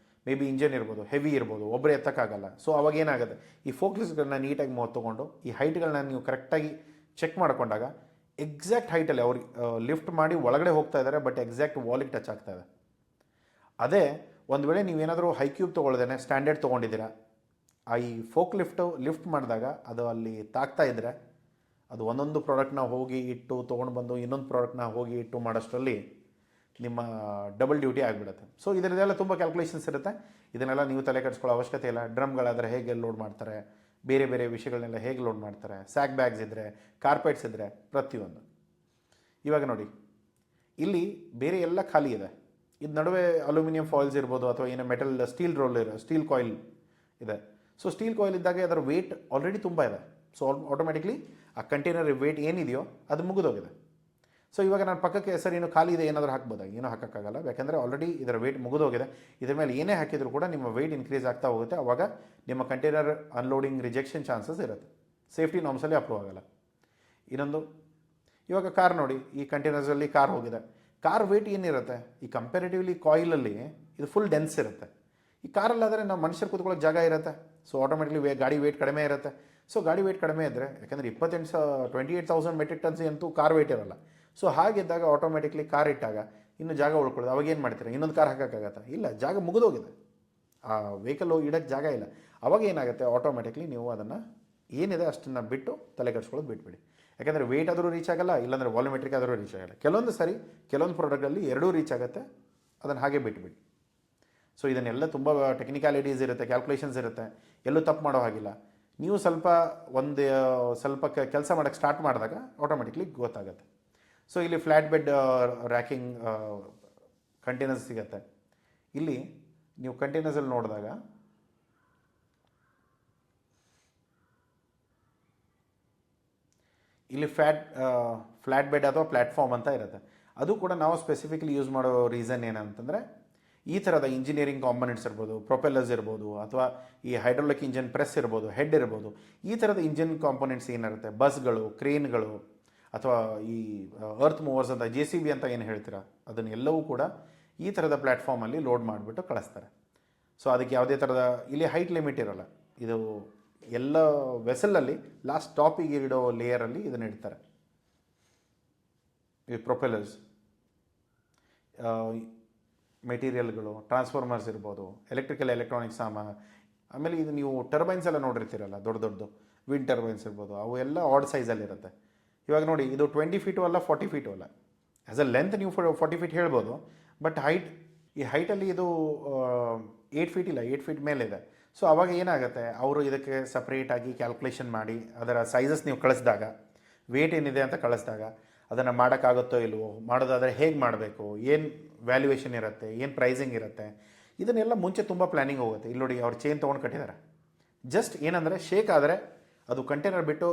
ಮೇ ಬಿ ಇಂಜನ್ ಇರ್ಬೋದು, ಹೆವಿ ಇರ್ಬೋದು, ಒಬ್ಬರೇ ಎತ್ತಕ್ಕಾಗಲ್ಲ. ಸೊ ಅವಾಗ ಏನಾಗುತ್ತೆ, ಈ ಫೋಕ್ ಲಿಫ್ಟ್ಗಳನ್ನ ನೀಟಾಗಿ ತೊಗೊಂಡು ಈ ಹೈಟ್ಗಳನ್ನ ನೀವು ಕರೆಕ್ಟಾಗಿ ಚೆಕ್ ಮಾಡ್ಕೊಂಡಾಗ ಎಕ್ಸಾಕ್ಟ್ ಹೈಟಲ್ಲಿ ಅವ್ರು ಲಿಫ್ಟ್ ಮಾಡಿ ಒಳಗಡೆ ಹೋಗ್ತಾ ಇದ್ದಾರೆ, ಬಟ್ ಎಕ್ಸಾಕ್ಟ್ ವಾಲಿಗೆ ಟಚ್ ಆಗ್ತಾ ಇದೆ. ಅದೇ ಒಂದು ವೇಳೆ ನೀವೇನಾದರೂ ಹೈ ಕ್ಯೂಬ್ ತೊಗೊಳ್ದೇನೆ ಸ್ಟ್ಯಾಂಡರ್ಡ್ ತೊಗೊಂಡಿದ್ದೀರಾ, ಈ ಫೋಕ್ ಲಿಫ್ಟ್ ಮಾಡಿದಾಗ ಅದು ಅಲ್ಲಿ ತಾಗ್ತಾ ಇದ್ದರೆ ಅದು ಒಂದೊಂದು ಪ್ರಾಡಕ್ಟ್ನ ಹೋಗಿ ಇಟ್ಟು ತೊಗೊಂಡು ಬಂದು ಇನ್ನೊಂದು ಪ್ರಾಡಕ್ಟ್ನ ಹೋಗಿ ಇಟ್ಟು ಮಾಡೋಷ್ಟರಲ್ಲಿ ನಿಮ್ಮ ಡಬಲ್ ಡ್ಯೂಟಿ ಆಗಿಬಿಡುತ್ತೆ. ಸೊ ಇದರದೆಲ್ಲ ತುಂಬ ಕ್ಯಾಲ್ಕುಲೇಷನ್ಸ್ ಇರುತ್ತೆ. ಇದನ್ನೆಲ್ಲ ನೀವು ತಲೆ ಕೆಡಿಸ್ಕೊಳ್ಳೋ ಅವಶ್ಯಕತೆ ಇಲ್ಲ. ಡ್ರಮ್ಗಳಾದರೆ ಹೇಗೆ ಲೋಡ್ ಮಾಡ್ತಾರೆ, ಬೇರೆ ಬೇರೆ ವಿಷಯಗಳನ್ನೆಲ್ಲ ಹೇಗೆ ಲೋಡ್ ಮಾಡ್ತಾರೆ, ಸ್ಯಾಕ್ ಬ್ಯಾಗ್ಸ್ ಇದ್ದರೆ, ಕಾರ್ಪೆಟ್ಸ್ ಇದ್ದರೆ, ಪ್ರತಿಯೊಂದು. ಇವಾಗ ನೋಡಿ, ಇಲ್ಲಿ ಬೇರೆ ಎಲ್ಲ ಖಾಲಿ ಇದೆ. ಇದು ನಡುವೆ ಅಲ್ಯೂಮಿನಿಯಂ ಫಾಯಿಲ್ಸ್ ಇರ್ಬೋದು, ಅಥವಾ ಏನೋ ಮೆಟಲ್ ಸ್ಟೀಲ್ ಕಾಯಿಲ್ ಇದೆ. ಸೊ ಸ್ಟೀಲ್ ಕಾಯಿಲ್ ಇದ್ದಾಗ ಅದರ ವೇಟ್ ಆಲ್ರೆಡಿ ತುಂಬ ಇದೆ. ಸೊ ಆಟೋಮೆಟಿಕ್ಲಿ ಆ ಕಂಟೈನರ್ ವೇಟ್ ಏನಿದೆಯೋ ಅದು ಮುಗಿದೋಗಿದೆ. ಸೊ ಇವಾಗ ನಾನು ಪಕ್ಕಕ್ಕೆ ಸರ್ ಏನು ಖಾಲಿ ಇದೆ ಏನಾದರೂ ಹಾಕ್ಬೋದಾ, ಏನೂ ಹಾಕೋಕ್ಕಾಗಲ್ಲ. ಯಾಕೆಂದರೆ ಆಲ್ರೆಡಿ ಇದರ ವೇಟ್ ಮುಗಿದೋಗಿದೆ. ಇದ್ರ ಮೇಲೆ ಏನೇ ಹಾಕಿದರೂ ಕೂಡ ನಿಮ್ಮ ವೆಯ್ಟ್ ಇನ್ಕ್ರೀಸ್ ಆಗ್ತಾ ಹೋಗುತ್ತೆ. ಆವಾಗ ನಿಮ್ಮ ಕಂಟೈನರ್ ಅನ್ಲೋಡಿಂಗ್ ರಿಜೆಕ್ಷನ್ ಚಾನ್ಸಸ್ ಇರುತ್ತೆ. ಸೇಫ್ಟಿ ನಾರ್ಮ್ಸಲ್ಲಿ ಅಪ್ರೂವ್ ಆಗಲ್ಲ. ಇನ್ನೊಂದು, ಇವಾಗ ಕಾರ್ ನೋಡಿ, ಈ ಕಂಟೈನರ್ಸಲ್ಲಿ ಕಾರ್ ಹೋಗಿದೆ. ಕಾರ್ ವೇಟ್ ಏನಿರುತ್ತೆ, ಈ ಕಂಪ್ಯಾರಿಟಿವ್ಲಿ ಕಾಯಿಲಲ್ಲಿ ಇದು ಫುಲ್ ಡೆನ್ಸ್ ಇರುತ್ತೆ. ಈ ಕಾರಲ್ಲಾದರೆ ನಾವು ಮನುಷ್ಯರು ಕೂತ್ಕೊಳ್ಳೋಕೆ ಜಾಗ ಇರುತ್ತೆ. ಸೊ ಆಟೋಮೆಟಿಕ್ಲಿ ಗಾಡಿ ವೇಟ್ ಕಡಿಮೆ ಇರುತ್ತೆ. ಸೊ ಗಾಡಿ ವೇಟ್ ಕಡಿಮೆ ಇದ್ದರೆ, ಯಾಕಂದರೆ 28,000 ಮೆಟ್ರಿಕ್ ಟನ್ಸ್ ಅಂತೂ ಕಾರ್ ವೇಟ್ ಇರಲ್ಲ. ಸೊ ಹಾಗಿದ್ದಾಗ ಆಟೋಮೆಟಿಕ್ಲಿ ಕಾರ್ ಇಟ್ಟಾಗ ಇನ್ನು ಜಾಗ ಉಳ್ಕೊಳ್ಳೋದು. ಅವಾಗ ಏನು ಮಾಡ್ತೀರಾ, ಇನ್ನೊಂದು ಕಾರ್ ಹಾಕೋಕ್ಕಾಗತ್ತಾ? ಇಲ್ಲ, ಜಾಗ ಮುಗಿದೋಗಿದೆ, ಆ ವೆಹಿಕಲ್ ಇಡೋಕ್ಕೆ ಜಾಗ ಇಲ್ಲ. ಅವಾಗ ಏನಾಗುತ್ತೆ, ಆಟೋಮೆಟಿಕ್ಲಿ ನೀವು ಅದನ್ನು ಏನಿದೆ ಅಷ್ಟನ್ನು ಬಿಟ್ಟು ತಲೆ ಕೆಡಿಸ್ಕೊಳ್ಳೋದು ಬಿಟ್ಬಿಡಿ. ಯಾಕೆಂದರೆ ವೇಟ್ ಆದರೂ ರೀಚ್ ಆಗಲ್ಲ, ಇಲ್ಲಾಂದರೆ ವಾಲ್ಯೂಮೆಟ್ರಿಕ್ ಆದರೂ ರೀಚ್ ಆಗಲ್ಲ. ಕೆಲವೊಂದು ಸರಿ ಕೆಲವೊಂದು ಪ್ರಾಡಕ್ಟಲ್ಲಿ ಎರಡೂ ರೀಚ್ ಆಗುತ್ತೆ, ಅದನ್ನು ಹಾಗೆ ಬಿಟ್ಬಿಡಿ. ಸೊ ಇದನ್ನೆಲ್ಲ ತುಂಬ ಟೆಕ್ನಿಕಾಲಿಟೀಸ್ ಇರುತ್ತೆ, ಕ್ಯಾಲ್ಕುಲೇಷನ್ಸ್ ಇರುತ್ತೆ, ಎಲ್ಲೂ ತಪ್ಪು ಮಾಡೋ ಹಾಗಿಲ್ಲ. ನೀವು ಸ್ವಲ್ಪ ಕೆಲಸ ಮಾಡೋಕ್ಕೆ ಸ್ಟಾರ್ಟ್ ಮಾಡಿದಾಗ ಆಟೋಮೆಟಿಕ್ಲಿ ಗೊತ್ತಾಗುತ್ತೆ. ಸೊ ಇಲ್ಲಿ ಫ್ಲ್ಯಾಟ್ ಬೆಡ್ ರ್ಯಾಕಿಂಗ್ ಕಂಟೈನರ್ಸ್ ಸಿಗುತ್ತೆ. ಇಲ್ಲಿ ನೀವು ಕಂಟೈನರ್ಸಲ್ಲಿ ನೋಡಿದಾಗ ಇಲ್ಲಿ ಫ್ಲ್ಯಾಟ್ ಬೆಡ್ ಅಥವಾ ಪ್ಲ್ಯಾಟ್ಫಾರ್ಮ್ ಅಂತ ಇರುತ್ತೆ. ಅದು ಕೂಡ ನಾವು ಸ್ಪೆಸಿಫಿಕಲಿ ಯೂಸ್ ಮಾಡೋ ರೀಸನ್ ಏನಂತಂದರೆ, ಈ ಥರದ ಇಂಜಿನಿಯರಿಂಗ್ ಕಾಂಪೊನೆಂಟ್ಸ್ ಇರ್ಬೋದು, ಪ್ರೊಪೆಲ್ಲರ್ಸ್ ಇರ್ಬೋದು, ಅಥವಾ ಈ ಹೈಡ್ರೋಲಿಕ್ ಇಂಜಿನ್ ಪ್ರೆಸ್ ಇರ್ಬೋದು, ಹೆಡ್ ಇರ್ಬೋದು, ಈ ಥರದ ಇಂಜಿನ್ ಕಾಂಪೊನೆಂಟ್ಸ್ ಏನಿರುತ್ತೆ, ಬಸ್ಗಳು, ಕ್ರೇನ್ಗಳು, ಅಥವಾ ಈ ಅರ್ತ್ ಮೂವರ್ಸ್ ಅಂತ JCB ಅಂತ ಏನು ಹೇಳ್ತೀರಾ, ಅದನ್ನೆಲ್ಲವೂ ಕೂಡ ಈ ಥರದ ಪ್ಲ್ಯಾಟ್ಫಾರ್ಮಲ್ಲಿ ಲೋಡ್ ಮಾಡಿಬಿಟ್ಟು ಕಳಿಸ್ತಾರೆ. ಸೊ ಅದಕ್ಕೆ ಯಾವುದೇ ಥರದ ಇಲ್ಲಿ ಹೈಟ್ ಲಿಮಿಟ್ ಇರೋಲ್ಲ. ಇದು ಎಲ್ಲ ವೆಸಲಲ್ಲಿ ಲಾಸ್ಟ್ ಟಾಪಿಗೆ ಇಡೋ ಲೇಯರಲ್ಲಿ ಇದನ್ನು ಇಡ್ತಾರೆ. ಈ ಪ್ರೊಪೆಲ್ಲರ್ಸ್, ಮೆಟೀರಿಯಲ್ಗಳು, ಟ್ರಾನ್ಸ್ಫಾರ್ಮರ್ಸ್ ಇರ್ಬೋದು, ಎಲೆಕ್ಟ್ರಾನಿಕ್ಸ್ ಸಾಮಾನು. ಆಮೇಲೆ ಇದು ನೀವು ಟರ್ಬೈನ್ಸ್ ಎಲ್ಲ ನೋಡಿರ್ತೀರಲ್ಲ, ದೊಡ್ಡ ವಿಂಡ್ ಟರ್ಬೈನ್ಸ್ ಇರ್ಬೋದು, ಅವು ಎಲ್ಲ ಆಡ್ ಸೈಜಲ್ಲಿರುತ್ತೆ. ಇವಾಗ ನೋಡಿ, ಇದು 20 ಫೀಟು ಅಲ್ಲ, 40 ಫೀಟು ಅಲ್ಲ. ಆ್ಯಸ್ ಅ ಲೆಂತ್ ನೀವು 40 ಫೀಟ್ ಹೇಳ್ಬೋದು, ಬಟ್ ಈ ಹೈಟಲ್ಲಿ ಇದು 8 ಫೀಟ್ ಇಲ್ಲ, 8 ಫೀಟ್ ಮೇಲಿದೆ. ಸೊ ಅವಾಗ ಏನಾಗುತ್ತೆ, ಅವರು ಇದಕ್ಕೆ ಸಪ್ರೇಟಾಗಿ ಕ್ಯಾಲ್ಕುಲೇಷನ್ ಮಾಡಿ ಅದರ ಸೈಜಸ್ ನೀವು ಕಳಿಸಿದಾಗ, ವೇಟ್ ಏನಿದೆ ಅಂತ ಕಳಿಸಿದಾಗ, ಅದನ್ನು ಮಾಡೋಕ್ಕಾಗುತ್ತೋ ಇಲ್ವೋ, ಮಾಡೋದಾದರೆ ಹೇಗೆ ಮಾಡಬೇಕು, ಏನು ವ್ಯಾಲ್ಯೂಯೇಷನ್ ಇರುತ್ತೆ, ಏನು ಪ್ರೈಸಿಂಗ್ ಇರುತ್ತೆ, ಇದನ್ನೆಲ್ಲ ಮುಂಚೆ ತುಂಬ ಪ್ಲ್ಯಾನಿಂಗ್ ಹೋಗುತ್ತೆ. ಇಲ್ಲಿ ನೋಡಿ, ಅವ್ರು ಚೈನ್ ತೊಗೊಂಡು ಕಟ್ಟಿದ್ದಾರೆ. ಜಸ್ಟ್ ಏನಂದರೆ ಶೇಕ್ ಆದರೆ ಅದು ಕಂಟೈನರ್ ಬಿಟ್ಟು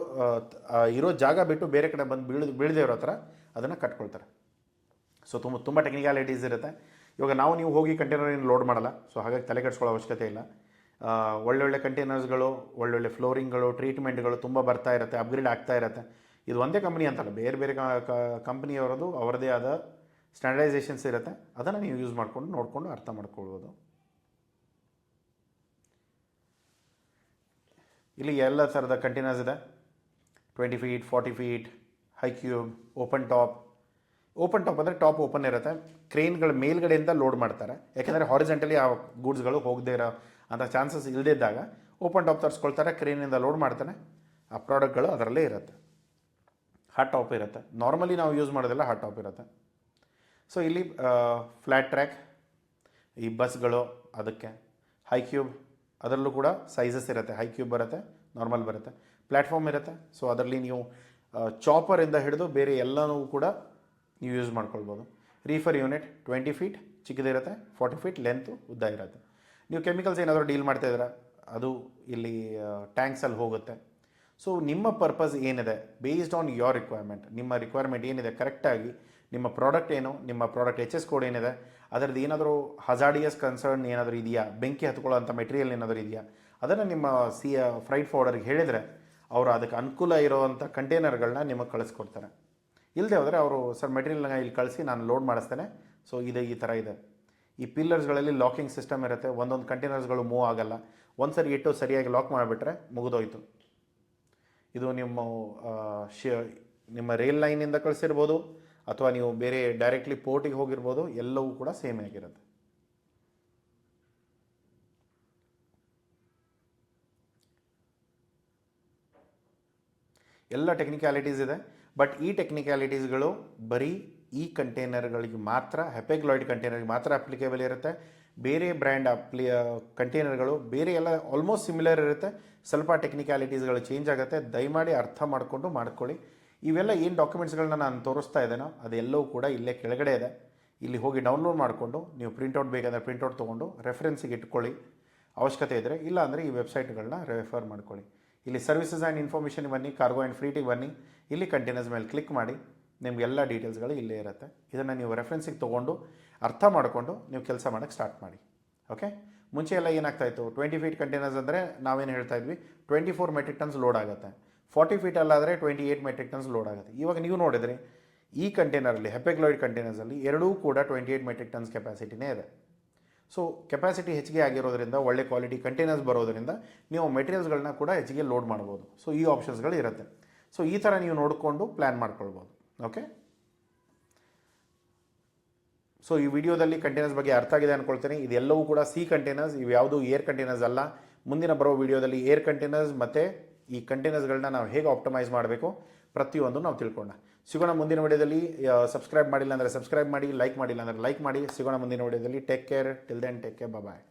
ಇರೋ ಜಾಗ ಬಿಟ್ಟು ಬೇರೆ ಕಡೆ ಬಂದು ಬೀಳದೇ ಇರೋ ಥರ ಅದನ್ನು ಕಟ್ಕೊಳ್ತಾರೆ. ಸೊ ತುಂಬ ಟೆಕ್ನಿಕಾಲಿಟೀಸ್ ಇರುತ್ತೆ. ಇವಾಗ ನೀವು ಹೋಗಿ ಕಂಟೈನರ್ ಏನು ಲೋಡ್ ಮಾಡಲ್ಲ. ಸೊ ಹಾಗಾಗಿ ತಲೆ ಕೆಡಿಸ್ಕೊಳ್ಳೋ ಅವಶ್ಯಕತೆ ಇಲ್ಲ. ಒಳ್ಳೊಳ್ಳೆ ಕಂಟೈನರ್ಸ್ಗಳು, ಒಳ್ಳೊಳ್ಳೆ ಫ್ಲೋರಿಂಗ್ಗಳು, ಟ್ರೀಟ್ಮೆಂಟ್ಗಳು ತುಂಬ ಬರ್ತಾ ಇರುತ್ತೆ, ಅಪ್ಗ್ರೇಡ್ ಆಗ್ತಾ ಇರುತ್ತೆ. ಇದು ಒಂದೇ ಕಂಪ್ನಿ ಅಂತಲ್ಲ, ಬೇರೆ ಬೇರೆ ಕಂಪ್ನಿಯವರದು ಅವರದೇ ಆದ ಸ್ಟ್ಯಾಂಡರ್ಡೈಸೇಷನ್ಸ್ ಇರುತ್ತೆ. ಅದನ್ನು ನೀವು ಯೂಸ್ ಮಾಡಿಕೊಂಡು ನೋಡಿಕೊಂಡು ಅರ್ಥ ಮಾಡ್ಕೊಳ್ಬೋದು. ಇಲ್ಲಿ ಎಲ್ಲ ಥರದ ಕಂಟೈನರ್ಸ್ ಇದೆ. 20 feet 40 feet high cube open top. Open top ಅಂದರೆ ಟಾಪ್ ಓಪನ್ ಇರುತ್ತೆ, ಕ್ರೇನ್ಗಳ ಮೇಲ್ಗಡೆಯಿಂದ ಲೋಡ್ ಮಾಡ್ತಾರೆ. ಯಾಕೆಂದರೆ ಹಾರಿಜೆಂಟಲಿ ಆ ಗೂಡ್ಸ್ಗಳು ಹೋಗದೇ ಇರೋ ಅಂಥ ಚಾನ್ಸಸ್ ಇಲ್ಲದಿದ್ದಾಗ ಓಪನ್ ಟಾಪ್ ತರಿಸ್ಕೊಳ್ತಾರೆ, ಕ್ರೇನಿಂದ ಲೋಡ್ ಮಾಡ್ತಾನೆ, ಆ ಪ್ರಾಡಕ್ಟ್ಗಳು ಅದರಲ್ಲೇ ಇರುತ್ತೆ. ಹಾಟ್ ಟಾಪ್ ಇರುತ್ತೆ, ನಾರ್ಮಲಿ ನಾವು ಯೂಸ್ ಮಾಡೋದೆಲ್ಲ ಹಾಟ್ ಟಾಪ್ ಇರುತ್ತೆ. ಸೊ ಇಲ್ಲಿ ಫ್ಲ್ಯಾಟ್ ಟ್ರ್ಯಾಕ್, ಈ ಬಸ್ಗಳು ಅದಕ್ಕೆ ಹೈ ಕ್ಯೂಬ್, ಅದರಲ್ಲೂ ಕೂಡ ಸೈಜಸ್ ಇರುತ್ತೆ, ಹೈ ಕ್ಯೂಬ್ ಬರುತ್ತೆ, ನಾರ್ಮಲ್ ಬರುತ್ತೆ, ಪ್ಲ್ಯಾಟ್ಫಾರ್ಮ್ ಇರುತ್ತೆ. ಸೊ ಅದರಲ್ಲಿ ನೀವು ಚಾಪರಿಂದ ಹಿಡಿದು ಬೇರೆ ಎಲ್ಲನೂ ಕೂಡ ನೀವು ಯೂಸ್ ಮಾಡ್ಕೊಳ್ಬೋದು. Reefer unit 20 feet ಚಿಕ್ಕದಿರುತ್ತೆ, 40 feet length ಉದ್ದ ಇರುತ್ತೆ. ನೀವು ಕೆಮಿಕಲ್ಸ್ ಏನಾದರೂ ಡೀಲ್ ಮಾಡ್ತಾಯಿದ್ದೀರಾ ಅದು ಇಲ್ಲಿ ಟ್ಯಾಂಕ್ಸಲ್ಲಿ ಹೋಗುತ್ತೆ. ಸೊ ನಿಮ್ಮ ಪರ್ಪಸ್ ಏನಿದೆ ಬೇಸ್ಡ್ ಆನ್ ಯೋರ್ ರಿಕ್ವೈರ್ಮೆಂಟ್, ನಿಮ್ಮ ರಿಕ್ವೈರ್ಮೆಂಟ್ ಏನಿದೆ ಕರೆಕ್ಟಾಗಿ, ನಿಮ್ಮ ಪ್ರಾಡಕ್ಟ್ ಏನು, ನಿಮ್ಮ ಪ್ರಾಡಕ್ಟ್ HS ಕೋಡ್ ಏನಿದೆ, ಅದರದ್ದು ಏನಾದರೂ ಹಜಾರ್ಡಿಯಸ್ ಕನ್ಸರ್ನ್ ಏನಾದರೂ ಇದೆಯಾ, ಬೆಂಕಿ ಹತ್ಕೊಳ್ಳೋ ಅಂಥ ಮೆಟೀರಿಯಲ್ ಏನಾದರೂ ಇದೆಯಾ, ಅದನ್ನು ನಿಮ್ಮ ಫ್ರೈಟ್ ಫಾರ್ವರ್ಡರ್ಗೆ ಹೇಳಿದರೆ ಅವರು ಅದಕ್ಕೆ ಅನುಕೂಲ ಇರೋವಂಥ ಕಂಟೈನರ್ಗಳನ್ನ ನಿಮಗೆ ಕಳಿಸ್ಕೊಡ್ತಾರೆ. ಇಲ್ಲದೆ ಹೋದರೆ ಅವರು ಸರ್ ಮೆಟೀರಿಯಲ್ನ ಇಲ್ಲಿ ಕಳಿಸಿ ನಾನು ಲೋಡ್ ಮಾಡಿಸ್ತೇನೆ, ಸೊ ಇದು ಈ ಥರ ಇದೆ. ಈ ಪಿಲ್ಲರ್ಸ್ಗಳಲ್ಲಿ ಲಾಕಿಂಗ್ ಸಿಸ್ಟಮ್ ಇರುತ್ತೆ, ಒಂದೊಂದು ಕಂಟೈನರ್ಸ್ಗಳು ಮೂವ್ ಆಗಲ್ಲ, ಒಂದು ಸರಿ ಇಟ್ಟು ಸರಿಯಾಗಿ ಲಾಕ್ ಮಾಡಿಬಿಟ್ರೆ ಮುಗಿದೋಯ್ತು. ಇದು ನಿಮ್ಮ ರೈಲ್ ಲೈನಿಂದ ಕಳಿಸಿರ್ಬೋದು ಅಥವಾ ನೀವು ಬೇರೆ ಡೈರೆಕ್ಟ್ಲಿ ಪೋರ್ಟಿಗೆ ಹೋಗಿರ್ಬೋದು, ಎಲ್ಲವೂ ಕೂಡ ಸೇಮ್ ಆಗಿರುತ್ತೆ. ಎಲ್ಲ ಟೆಕ್ನಿಕ್ಯಾಲಿಟೀಸ್ ಇದೆ, ಬಟ್ ಈ ಟೆಕ್ನಿಕ್ಯಾಲಿಟೀಸ್ಗಳು ಬರೀ ಈ ಕಂಟೈನರ್ಗಳಿಗೆ ಮಾತ್ರ, ಹೆಪೆಗ್ಲಾಯ್ಡ್ ಕಂಟೈನರ್ಗೆ ಮಾತ್ರ ಅಪ್ಲಿಕೇಬಲ್ ಇರುತ್ತೆ. ಬೇರೆ ಬ್ರ್ಯಾಂಡ್ ಕಂಟೈನರ್ಗಳು ಬೇರೆ ಎಲ್ಲ ಆಲ್ಮೋಸ್ಟ್ ಸಿಮಿಲರ್ ಇರುತ್ತೆ, ಸ್ವಲ್ಪ ಟೆಕ್ನಿಕ್ಯಾಲಿಟೀಸ್ಗಳು ಚೇಂಜ್ ಆಗುತ್ತೆ. ದಯಮಾಡಿ ಅರ್ಥ ಮಾಡಿಕೊಂಡು ಮಾಡ್ಕೊಳ್ಳಿ. ಇವೆಲ್ಲ ಏನು ಡಾಕ್ಯುಮೆಂಟ್ಸ್ಗಳನ್ನ ನಾನು ತೋರಿಸ್ತಾ ಇದ್ದೇನೋ ಅದೆಲ್ಲವೂ ಕೂಡ ಇಲ್ಲೇ ಕೆಳಗಡೆ ಇದೆ, ಇಲ್ಲಿ ಹೋಗಿ ಡೌನ್ಲೋಡ್ ಮಾಡಿಕೊಂಡು ನೀವು ಪ್ರಿಂಟೌಟ್ ಬೇಕಂದರೆ ಪ್ರಿಂಟೌಟ್ ತೊಗೊಂಡು ರೆಫರೆನ್ಸಿಗೆ ಇಟ್ಕೊಳ್ಳಿ ಅವಶ್ಯಕತೆ ಇದ್ದರೆ, ಇಲ್ಲ ಅಂದರೆ ಈ ವೆಬ್ಸೈಟ್ಗಳನ್ನ ರೆಫರ್ ಮಾಡ್ಕೊಳ್ಳಿ. ಇಲ್ಲಿ ಸರ್ವಿಸಸ್ ಆ್ಯಂಡ್ ಇನ್ಫಾರ್ಮೇಷನ್ ಬನ್ನಿ, ಕಾರ್ಗೋ ಆ್ಯಂಡ್ ಫ್ರೀಟಿಗೆ ಬನ್ನಿ, ಇಲ್ಲಿ ಕಂಟೈನರ್ಸ್ ಮೇಲೆ ಕ್ಲಿಕ್ ಮಾಡಿ, ನಿಮಗೆಲ್ಲ ಡೀಟೇಲ್ಸ್ಗಳು ಇಲ್ಲೇ ಇರುತ್ತೆ. ಇದನ್ನು ನೀವು ರೆಫರೆನ್ಸಿಗೆ ತೊಗೊಂಡು ಅರ್ಥ ಮಾಡಿಕೊಂಡು ನೀವು ಕೆಲಸ ಮಾಡೋಕ್ಕೆ ಸ್ಟಾರ್ಟ್ ಮಾಡಿ. ಓಕೆ, ಮುಂಚೆ ಎಲ್ಲ ಏನಾಗ್ತಾಯಿತ್ತು, 20 ಫೀಟ್ ಕಂಟೈನರ್ಸ್ ಅಂದರೆ ನಾವೇನು ಹೇಳ್ತಾ ಇದ್ವಿ, 24 ಮೆಟ್ರಿಕ್ ಟನ್ಸ್ ಲೋಡ್ ಆಗುತ್ತೆ, 40 ಫೀಟಲ್ಲಾದರೆ 28 ಮೆಟ್ರಿಕ್ ಟನ್ಸ್ ಲೋಡ್ ಆಗುತ್ತೆ. ಇವಾಗ ನೀವು ನೋಡಿದ್ರಿ ಈ ಕಂಟೈನರಲ್ಲಿ, ಹೆಪೆಗ್ಲಾಯ್ಡ್ ಕಂಟೈನರ್ಸಲ್ಲಿ ಎರಡೂ ಕೂಡ 28 ಮೆಟ್ರಿಕ್ ಟನ್ಸ್ ಕೆಪಾಸಿಟಿನೇ ಇದೆ. ಸೊ ಕೆಪಾಸಿಟಿ ಹೆಚ್ಚಿಗೆ ಆಗಿರೋದ್ರಿಂದ, ಒಳ್ಳೆ ಕ್ವಾಲಿಟಿ ಕಂಟೈನರ್ಸ್ ಬರೋದರಿಂದ ನೀವು ಮೆಟೀರಿಯಲ್ಸ್ಗಳನ್ನ ಕೂಡ ಹೆಚ್ಚಿಗೆ ಲೋಡ್ ಮಾಡ್ಬೋದು. ಸೊ ಈ ಆಪ್ಷನ್ಸ್ಗಳು ಇರುತ್ತೆ. ಸೊ ಈ ಥರ ನೀವು ನೋಡಿಕೊಂಡು ಪ್ಲ್ಯಾನ್ ಮಾಡ್ಕೊಳ್ಬೋದು. ಓಕೆ, ಸೊ ಈ ವಿಡಿಯೋದಲ್ಲಿ ಕಂಟೈನರ್ಸ್ ಬಗ್ಗೆ ಅರ್ಥ ಆಗಿದೆ ಅಂದ್ಕೊಳ್ತೀನಿ. ಇದೆಲ್ಲವೂ ಕೂಡ ಕಂಟೈನರ್ಸ್, ಇವು ಯಾವುದು ಏರ್ ಕಂಟೈನರ್ಸ್ ಅಲ್ಲ. ಮುಂದಿನ ಬರೋ ವಿಡಿಯೋದಲ್ಲಿ ಏರ್ ಕಂಟೈನರ್ಸ್ ಮತ್ತು ಈ ಕಂಟೈನರ್ಸ್ಗಳನ್ನ ನಾವು ಹೇಗೆ ಆಪ್ಟಮೈಸ್ ಮಾಡಬೇಕು ಪ್ರತಿಯೊಂದು ನಾವು ತಿಳ್ಕೊಂಡ ಸಿಗೋಣ ಮುಂದಿನ ವಿಡಿಯೋದಲ್ಲಿ. ಸಬ್ಸ್ಕ್ರೈಬ್ ಮಾಡಿಲ್ಲ ಅಂದರೆ ಸಬ್ಸ್ಕ್ರೈಬ್ ಮಾಡಿ, ಲೈಕ್ ಮಾಡಿಲ್ಲ ಅಂದರೆ ಲೈಕ್ ಮಾಡಿ. ಸಿಗೋಣ ಮುಂದಿನ ವಿಡಿಯೋದಲ್ಲಿ. Take care, till then take care, ಬಾಯ್.